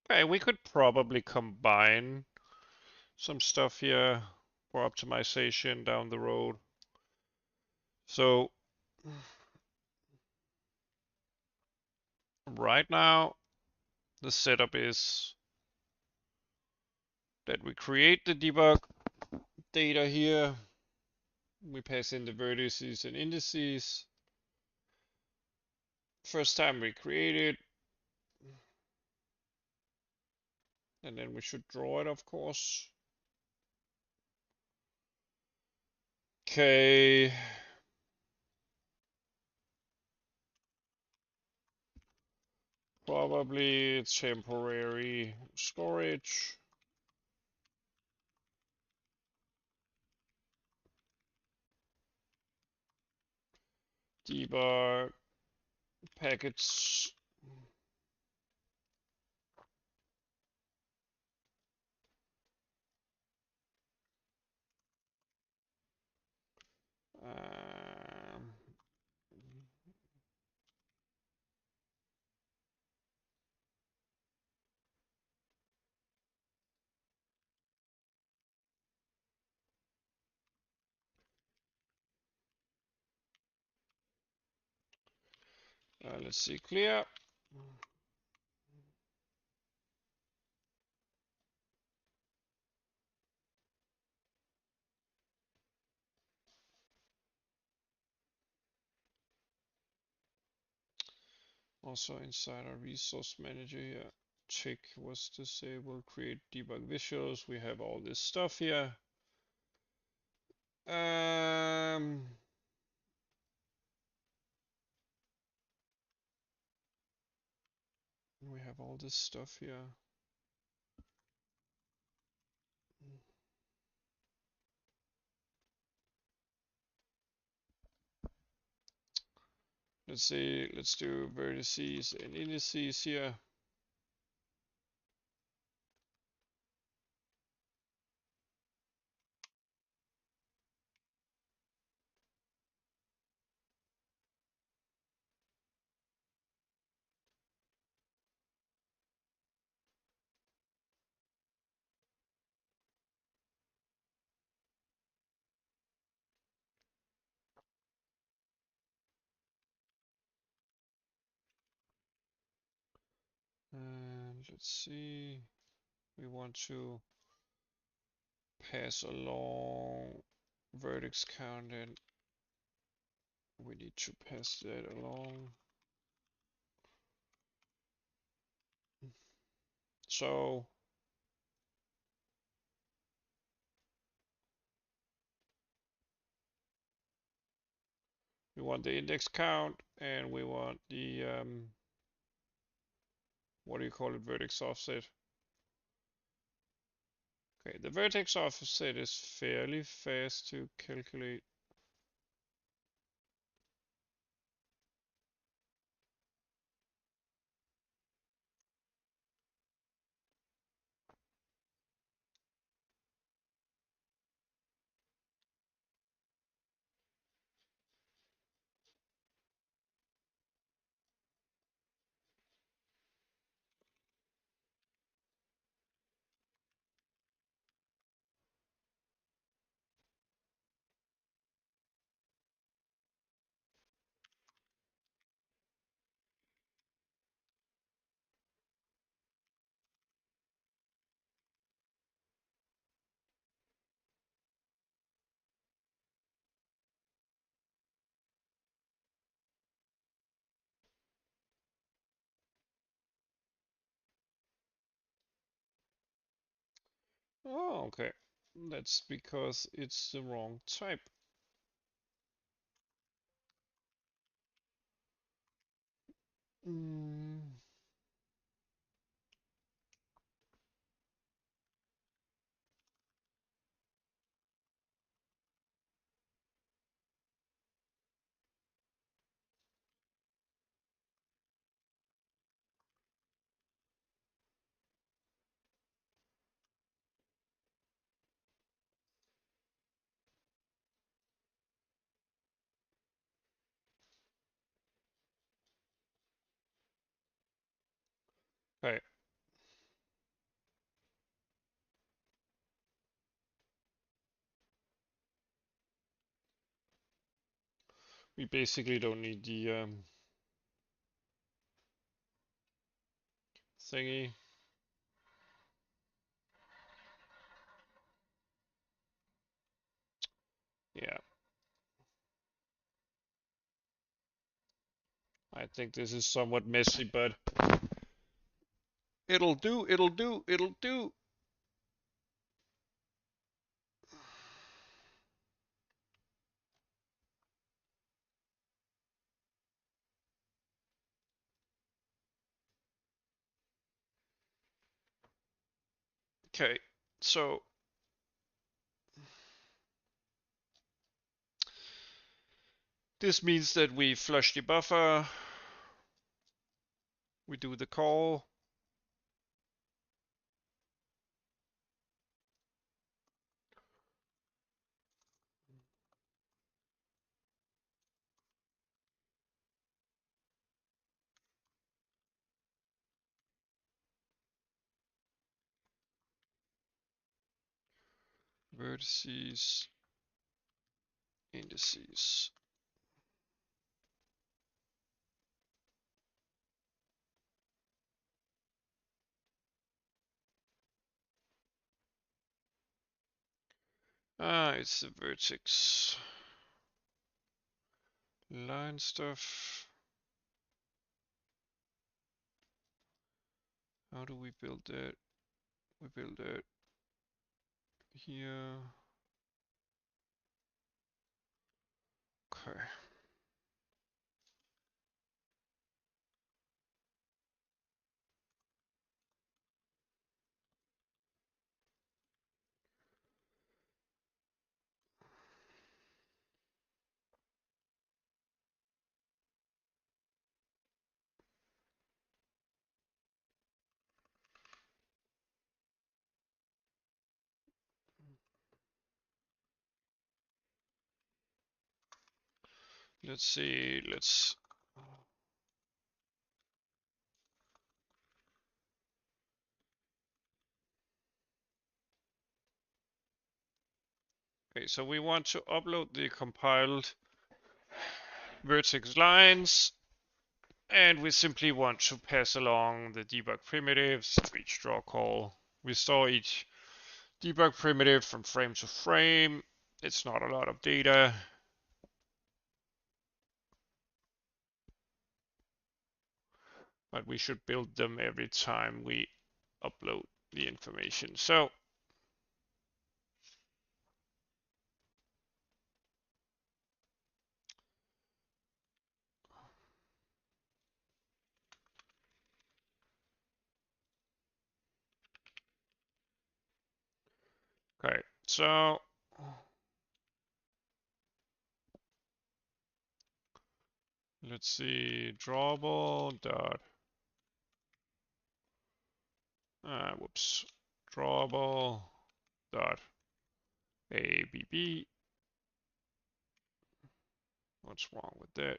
Okay, we could probably combine some stuff here for optimization down the road. So right now, the setup is that we create the debug data here. We pass in the vertices and indices. First time we create it. And then we should draw it, of course. Okay. Probably temporary storage. Debug packets. Let's see, clear. Also inside our resource manager here, check was disabled, create debug visuals. We have all this stuff here. We have all this stuff here. Let's see, let's do vertices and indices here. let's see. We want to pass along vertex count, and we need to pass that along. So we want the index count, and we want the what do you call it, vertex offset. Okay, the vertex offset is fairly fast to calculate. Oh, okay. That's because it's the wrong type. Okay. We basically don't need the thingy. Yeah. I think this is somewhat messy, but it'll do, it'll do, it'll do. Okay, so this means that we flush the buffer, we do the call, vertices, indices. It's the vertex line stuff. How do we build that? We build that here. Okay. Let's see, let's okay, so we want to upload the compiled vertex lines, And we simply want to pass along the debug primitives to each draw call. We store each debug primitive from frame to frame. It's not a lot of data. But we should build them every time we upload the information. So okay, so let's see, drawable dot whoops, drawable dot abb. What's wrong with that?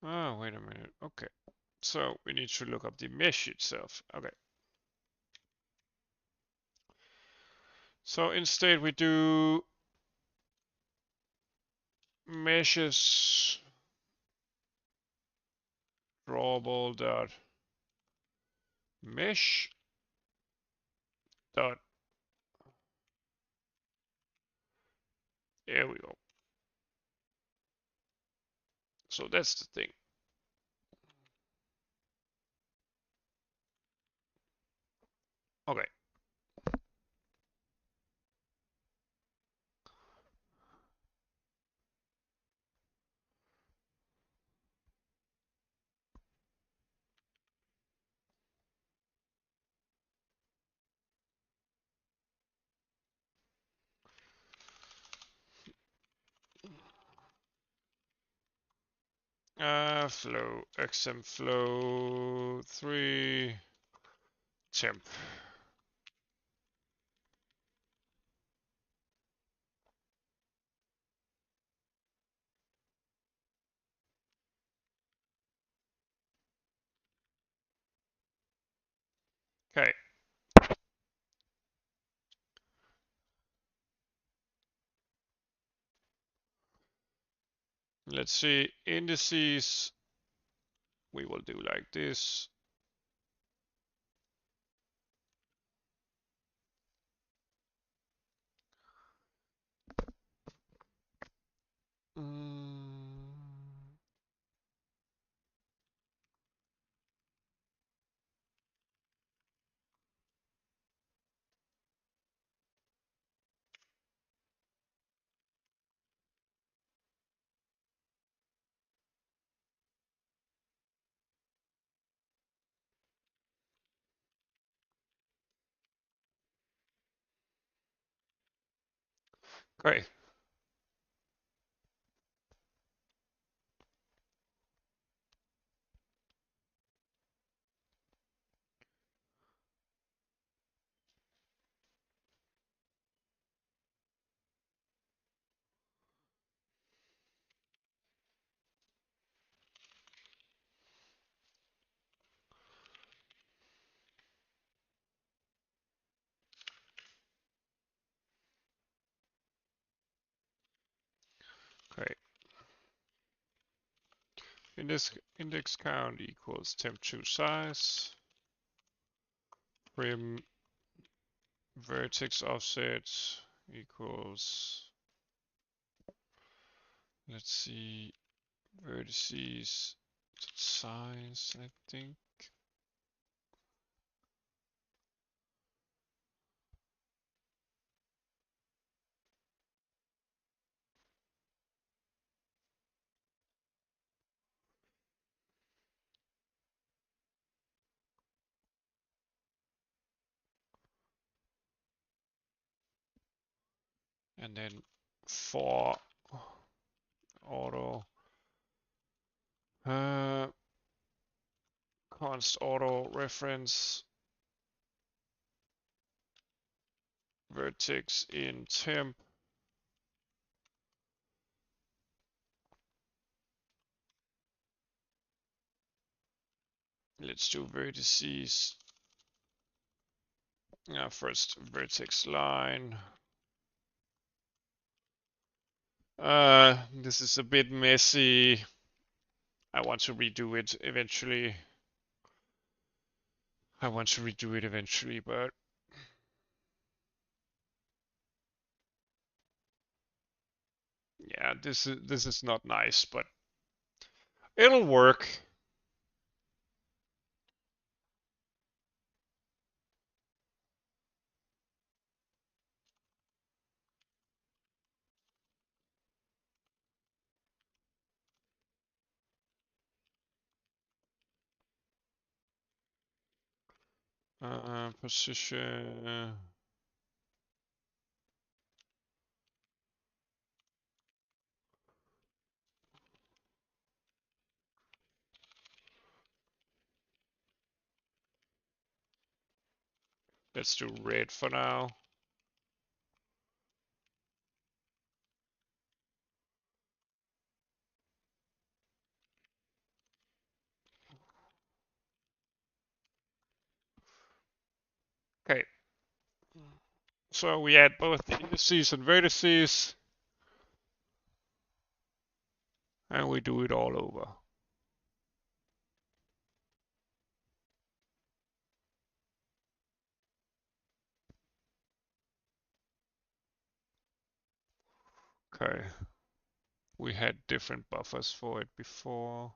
Oh, wait a minute. Okay, so we need to look up the mesh itself. Okay, so instead we do meshes drawable dot mesh dot, there we go. So that's the thing. Okay. Flow, XM flow 3 temp. Okay. Let's see, indices, we will do like this. Okay. Okay. Index count equals temp2 size. Prim vertex offset equals, let's see, vertices size, I think. And then for auto, const auto reference vertex in temp. Let's do vertices. First vertex line. This is a bit messy. I want to redo it eventually. But yeah, this is not nice, but it'll work. Position. Let's do red for now. Okay. So we add both the indices and vertices, and we do it all over. Okay. We had different buffers for it before.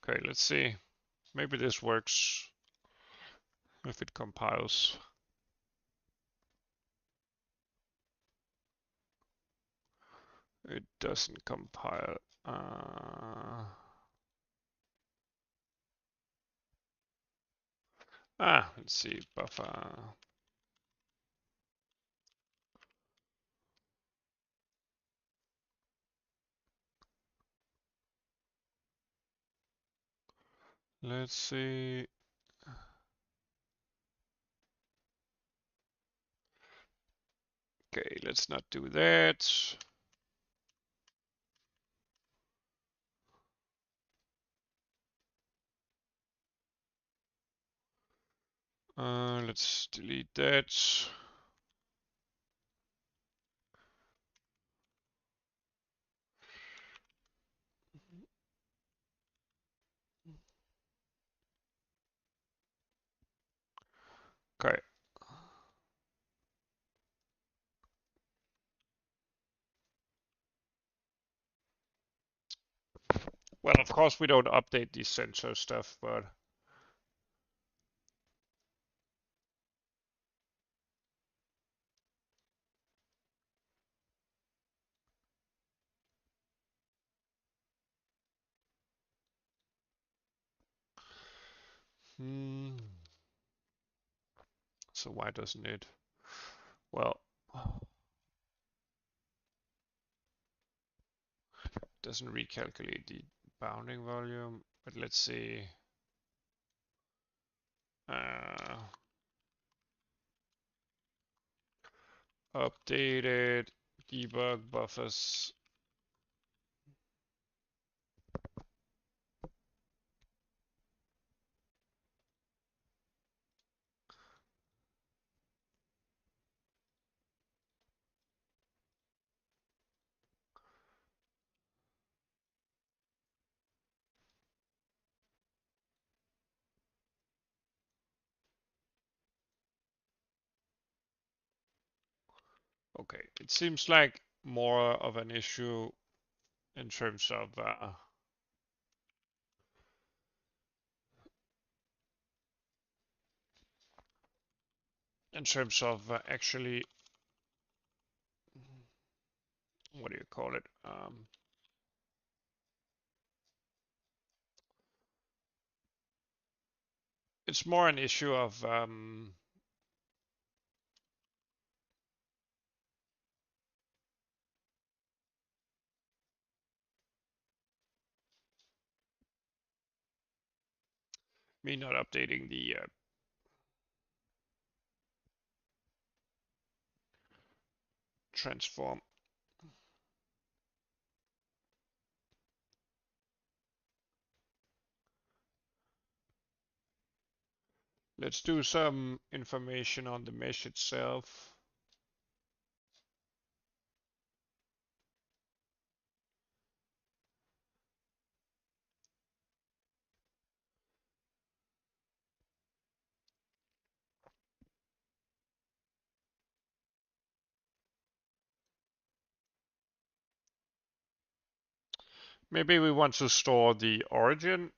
Okay, let's see. Maybe this works if it compiles. It doesn't compile. Let's see, buffer. Let's see. Okay, let's not do that. Let's delete that. Okay. Well, of course we don't update the sensor stuff, but so why doesn't it? Well, doesn't recalculate the bounding volume, but let's see. Updated debug buffers. Okay, it seems like more of an issue in terms of actually, what do you call it? it's more an issue of me not updating the transform. Let's do some information on the mesh itself. Maybe we want to store the origin.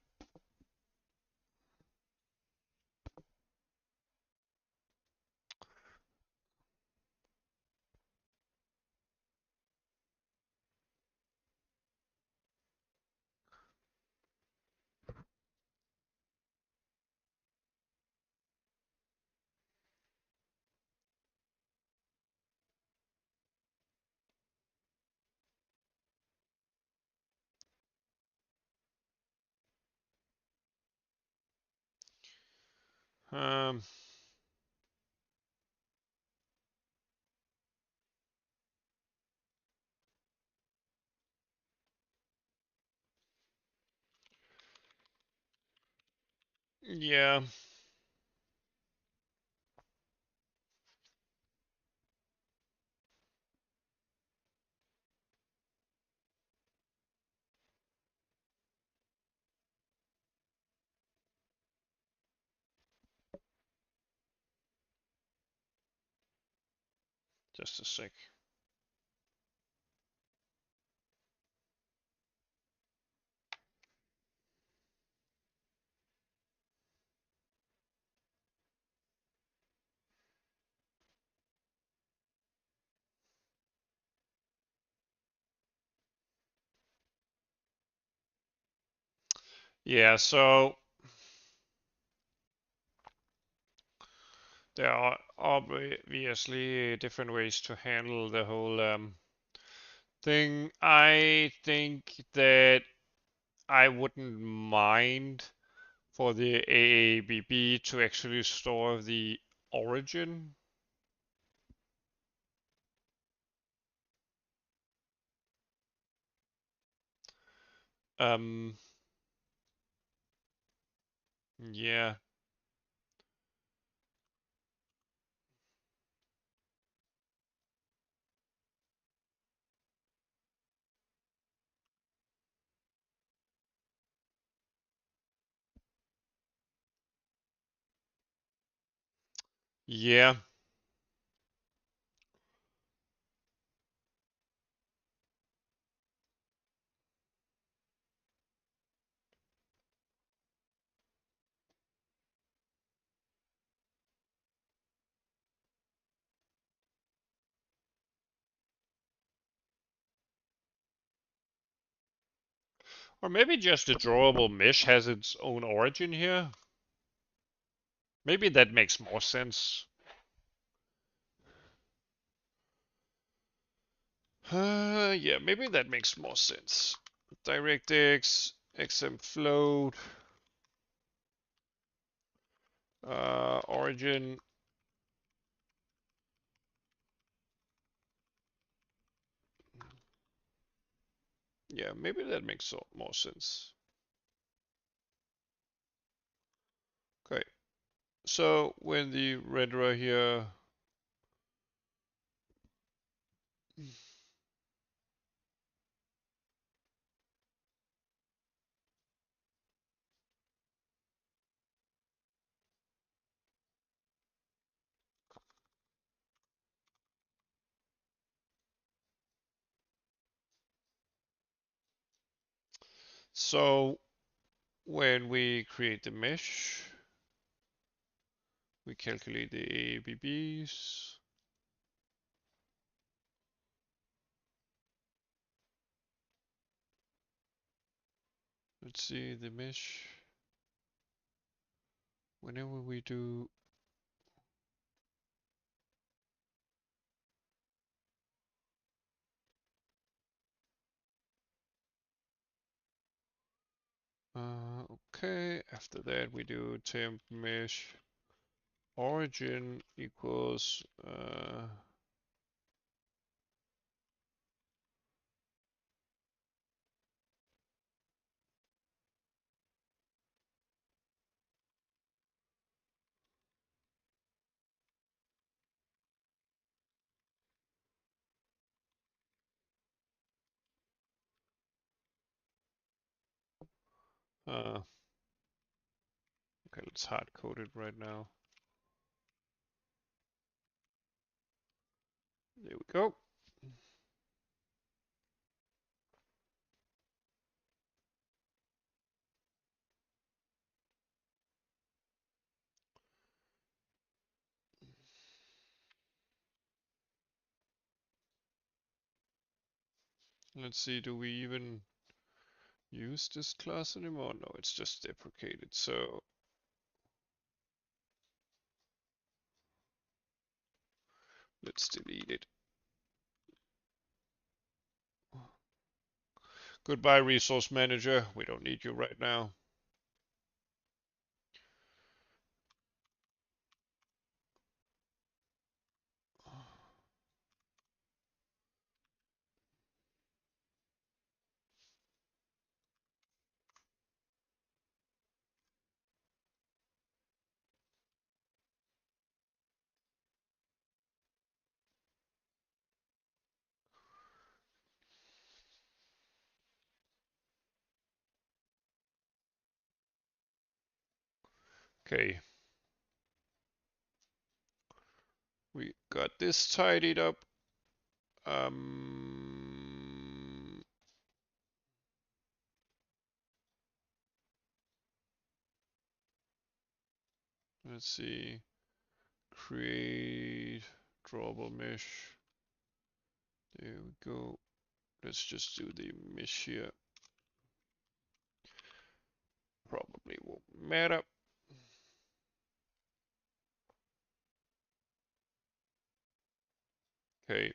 Um, yeah. Just a sec. Yeah, so there are obviously different ways to handle the whole thing. I think that I wouldn't mind for the AABB to actually store the origin. Um, yeah, yeah. Or maybe just the drawable mesh has its own origin here. Maybe that makes more sense. Yeah, maybe that makes more sense. DirectX, XMFloat, origin. Yeah, maybe that makes more sense. Okay, so when the renderer here, so when we create the mesh, we calculate the AABBs. Let's see the mesh. whenever we do okay, after that we do temp mesh origin equals okay, let's hard code it right now. There we go. Let's see, do we even use this class anymore? No, it's just deprecated. So let's delete it. Goodbye, resource manager. We don't need you right now. Okay. We got this tidied up. Let's see. Create drawable mesh. There we go. Let's just do the mesh here. Probably won't matter. Okay.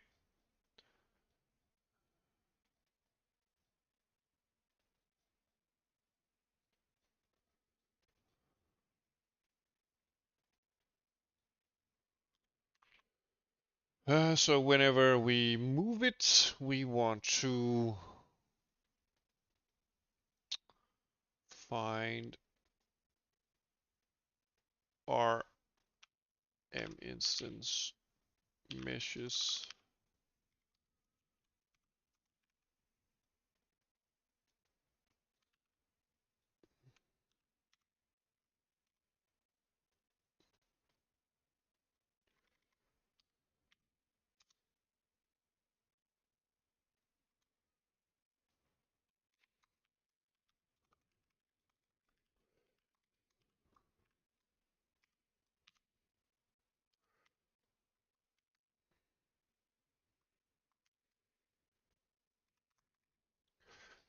So whenever we move it, we want to find our M instance meshes.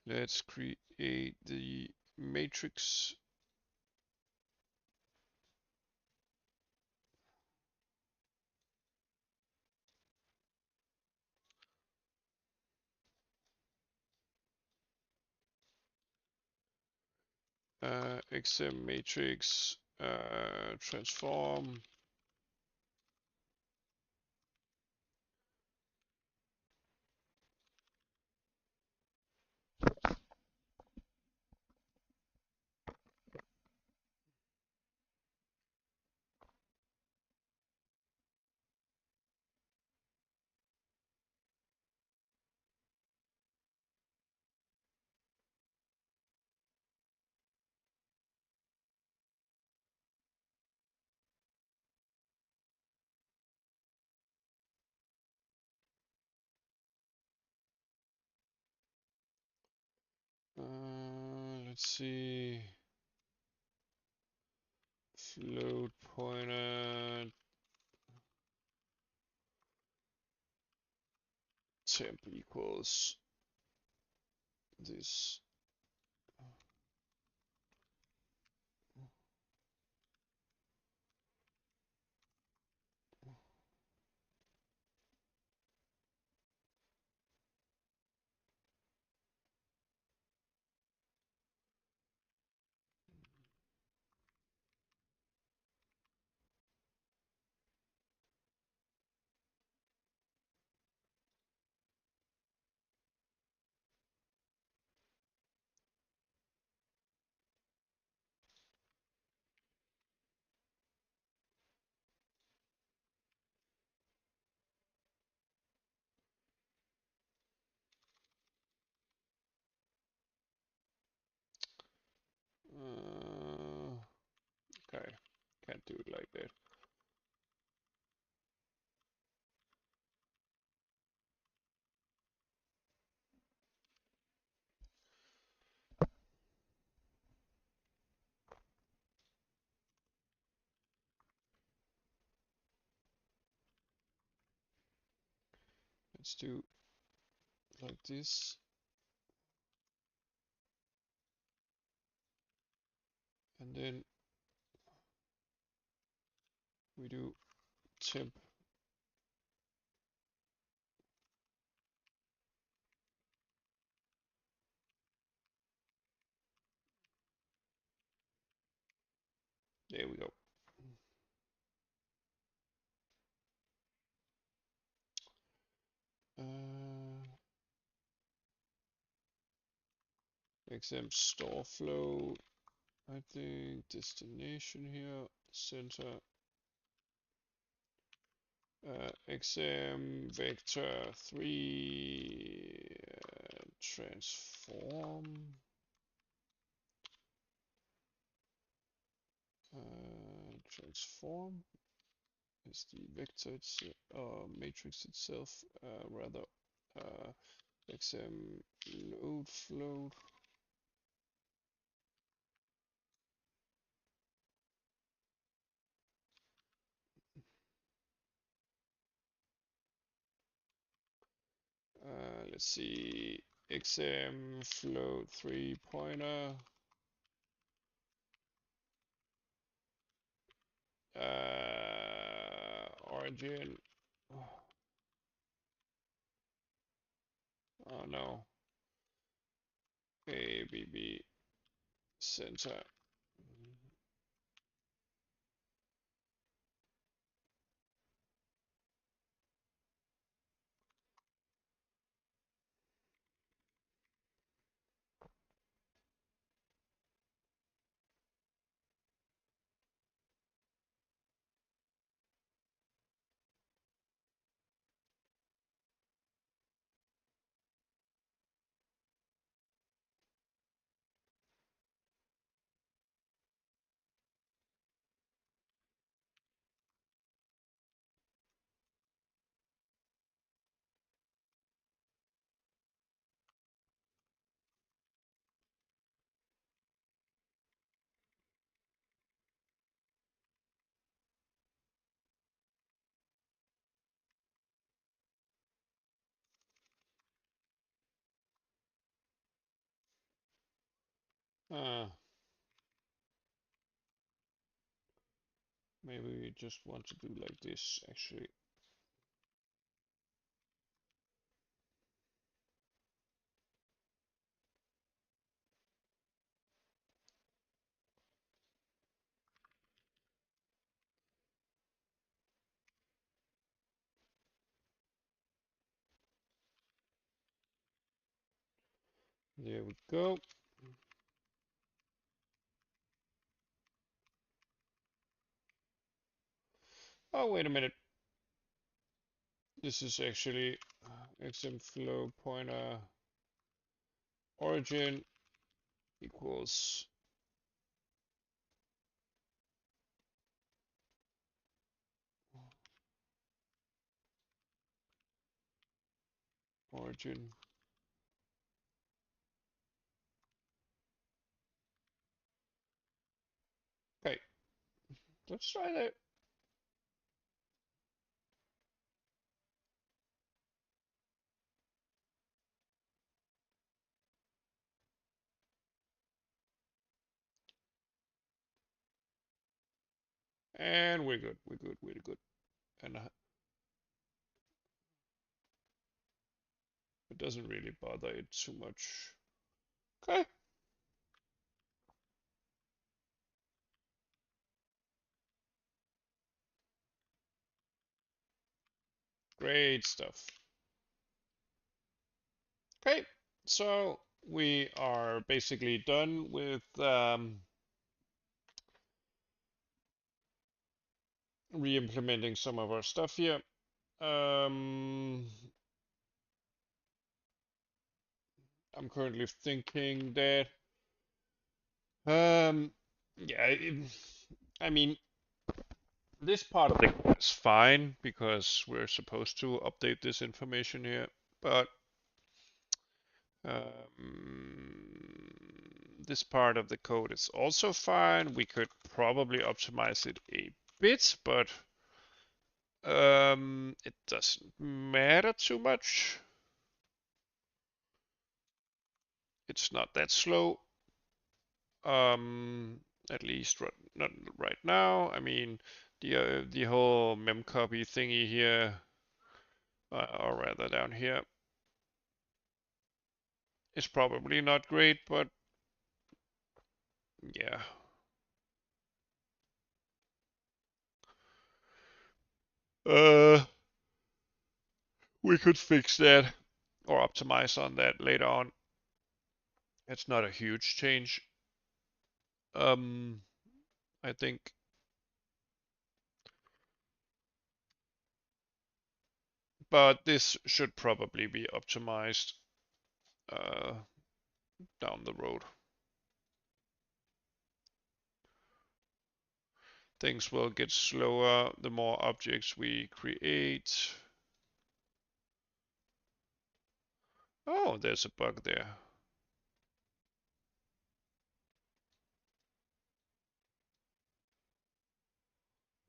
Let's create the matrix. XM matrix transform. Let's see. Float pointer temp equals this. Okay, can't do it like that. Let's do like this, and then we do temp. There we go. XM store float. I think destination here, center. XM vector 3 transform. Transform is the vector matrix itself, rather XM load float. Let's see, XM float 3 pointer. Origin. Oh no. ABB center. Maybe we just want to do like this actually. There we go. Oh, wait a minute. This is actually XM flow pointer origin equals origin. Okay, let's try that. And we're good. We're good. We're good. And it doesn't really bother it too much. Okay. Great stuff. Okay, so we are basically done with re-implementing some of our stuff here. I'm currently thinking that Yeah, I mean, this part of the code is fine because we're supposed to update this information here, but this part of the code is also fine. We could probably optimize it a bit, but it doesn't matter too much. It's not that slow. At least not right now. I mean, the whole memcopy thingy here, or rather down here, is probably not great, but yeah. Uh, we could fix that or optimize on that later on. It's not a huge change. I think. But this should probably be optimized uh, down the road. Things will get slower the more objects we create. Oh, there's a bug there.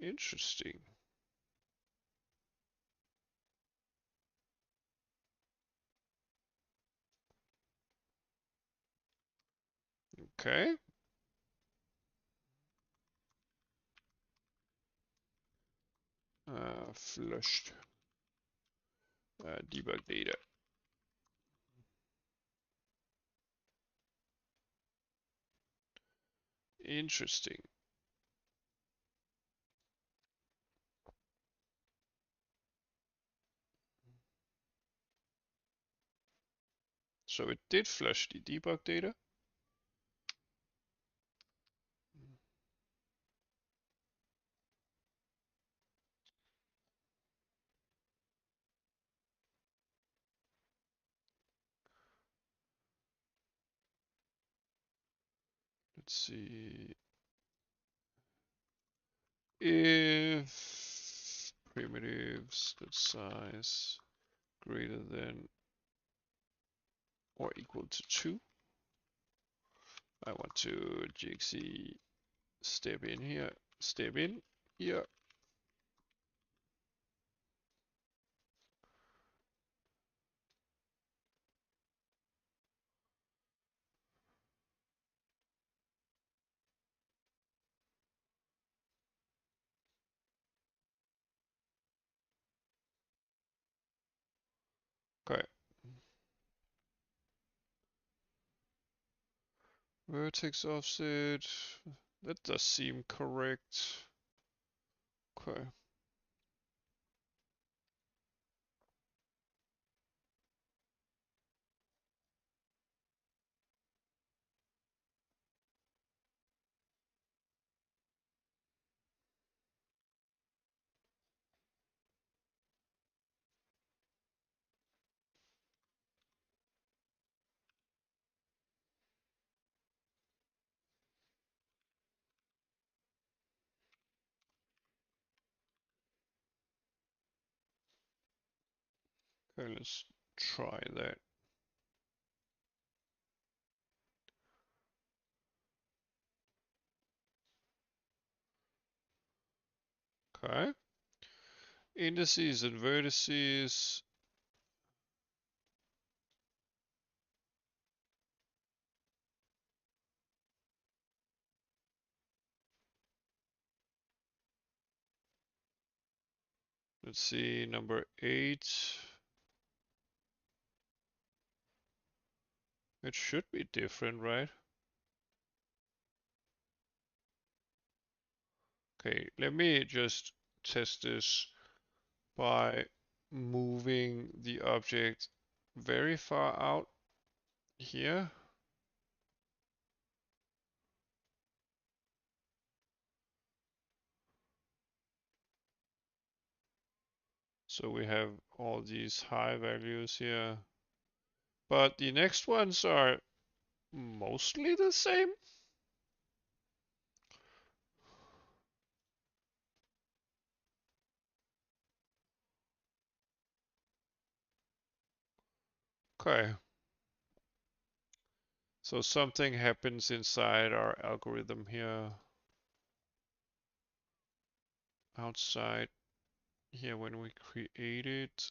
Interesting. Okay. Flushed debug data. Interesting. So it did flush the debug data. Let's see. If primitives that size greater than or equal to 2, I want to GXE step in here. Okay. Vertex offset. That does seem correct. Okay. Okay, let's try that. Okay. Indices and vertices. Let's see, number 8. It should be different, right? Okay, let me just test this by moving the object very far out here. So we have all these high values here. But the next ones are mostly the same. Okay. So something happens inside our algorithm here, outside here when we create it.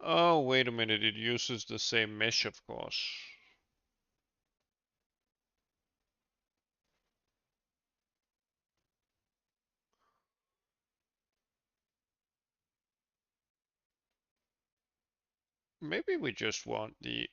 Oh, wait a minute, it uses the same mesh, of course. Maybe we just want the...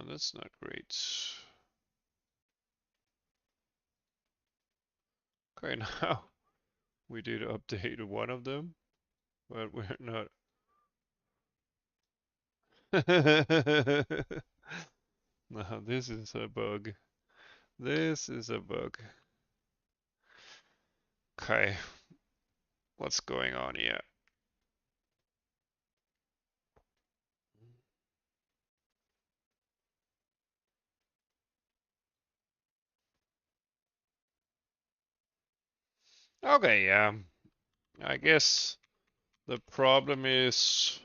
That's not great. Okay, now we did update one of them, but we're not. No, this is a bug. This is a bug. Okay, what's going on here? Okay, yeah. I guess the problem is...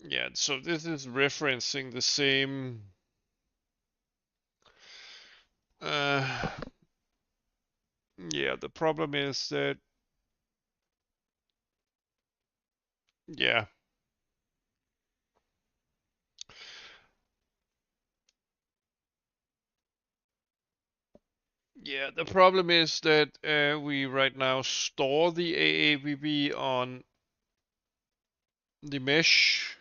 Yeah, so this is referencing the same... Uh, yeah, the problem is that... Yeah. Yeah, the problem is that we right now store the AABB on the mesh,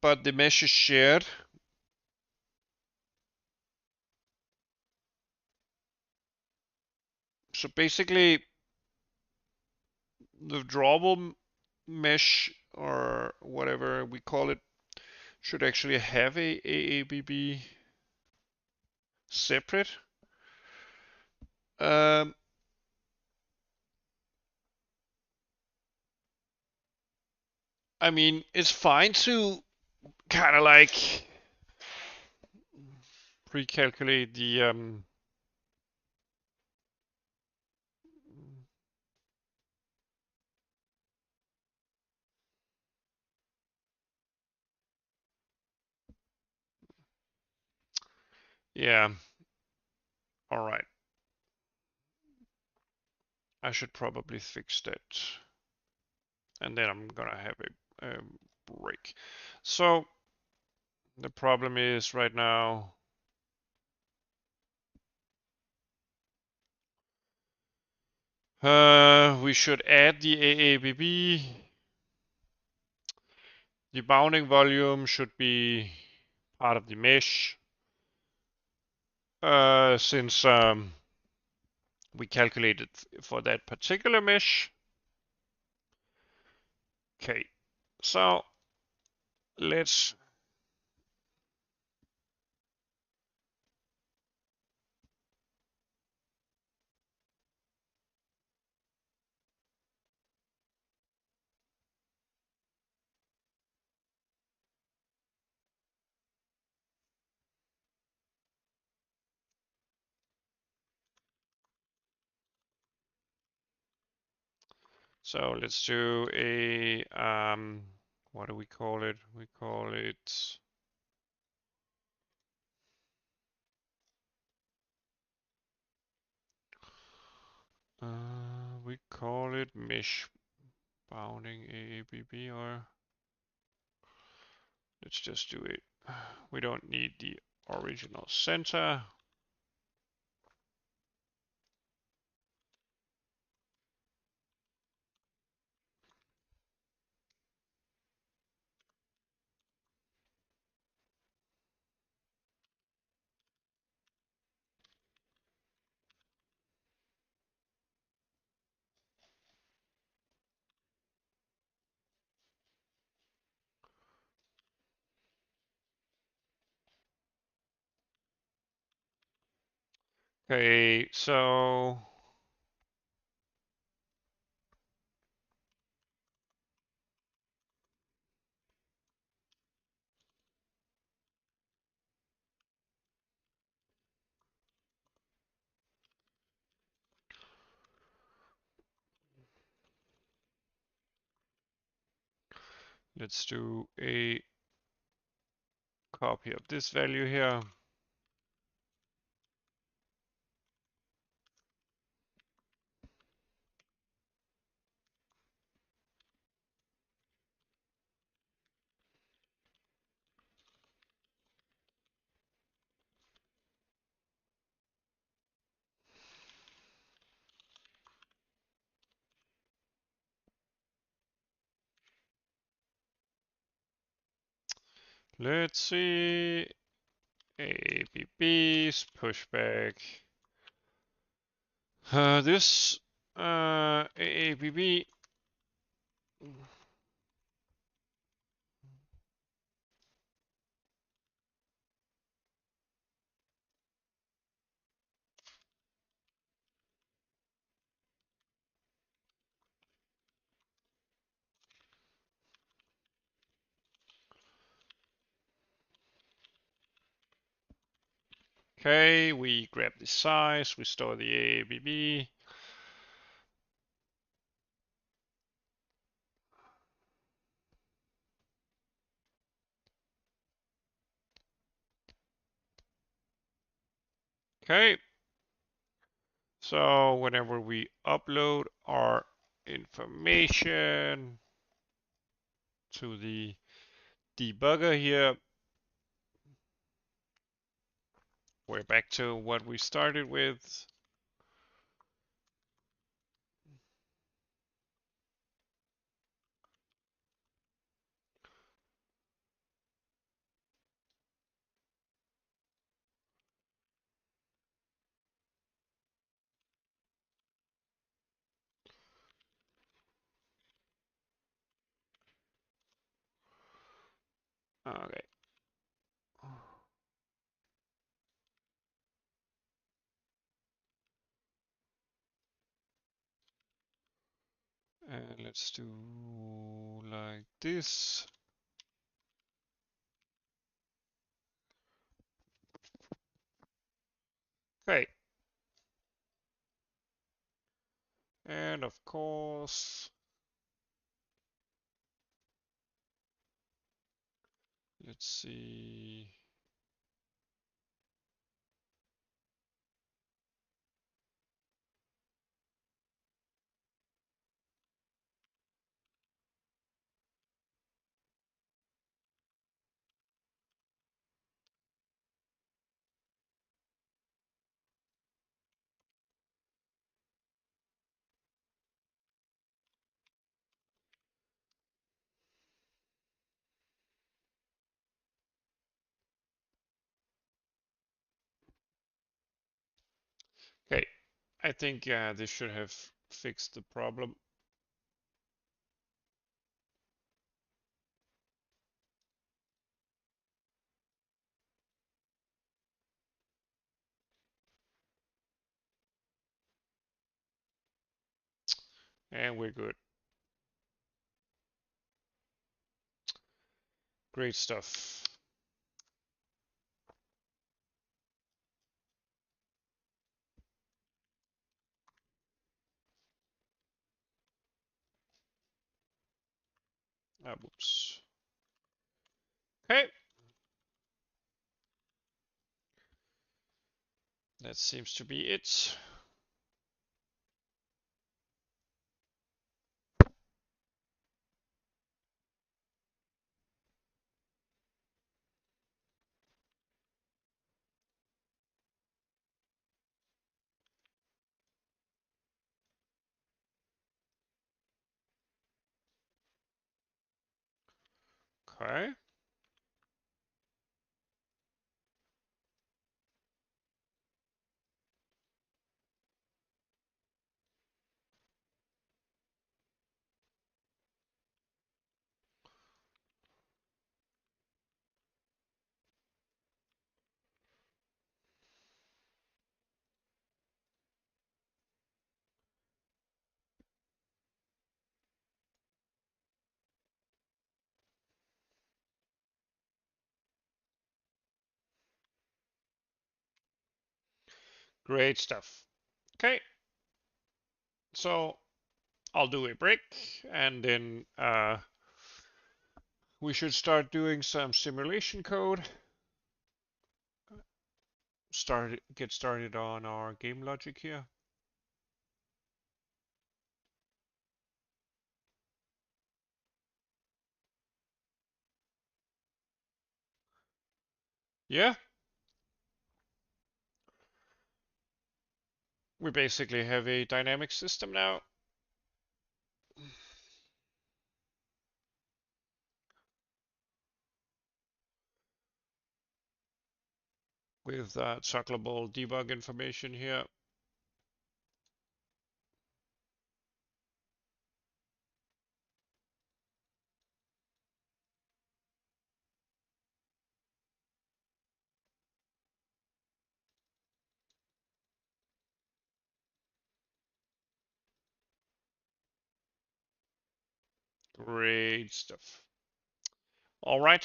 but the mesh is shared. So basically, the drawable mesh or whatever we call it should actually have a AABB separate. Um, I mean, it's fine to kind of like pre-calculate the yeah. All right. I should probably fix that. And then I'm gonna have a break. So the problem is right now we should add the AABB. The bounding volume should be part of the mesh since we calculated for that particular mesh. Okay, so let's do a what do we call it? We call it mesh bounding AABB, or let's just do it. We don't need the original center. Okay, so let's do a copy of this value here. Let's see. ABB's pushback. This AABB. Okay, we grab the size, we store the AABB. Okay, so whenever we upload our information to the debugger here, we're back to what we started with. Okay. And let's do like this. Okay. And of course, let's see. Okay, I think this should have fixed the problem. And we're good. Great stuff. Whoops. Okay. That seems to be it. Okay. Great stuff. Okay. So I'll do a break and then we should start doing some simulation code. Get started on our game logic here. Yeah, we basically have a dynamic system now. With toggleable debug information here. Great stuff. All right.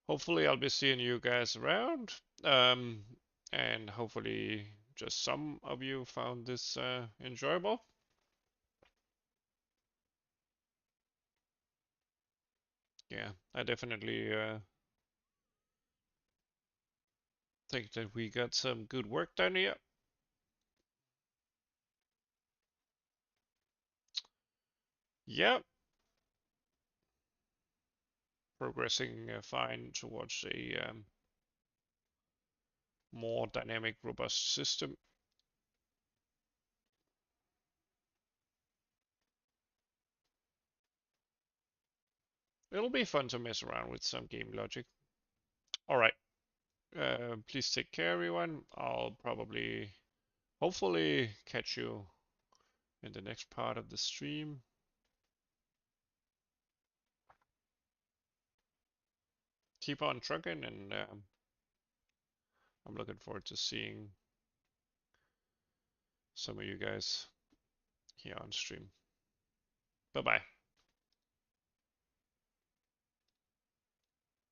Hopefully I'll be seeing you guys around. And hopefully just some of you found this enjoyable. Yeah, I definitely think that we got some good work done here. Yeah, progressing fine towards a more dynamic, robust system. It'll be fun to mess around with some game logic. All right. Please take care, everyone. I'll probably, hopefully, catch you in the next part of the stream. Keep on trucking, and I'm looking forward to seeing some of you guys here on stream. Bye bye.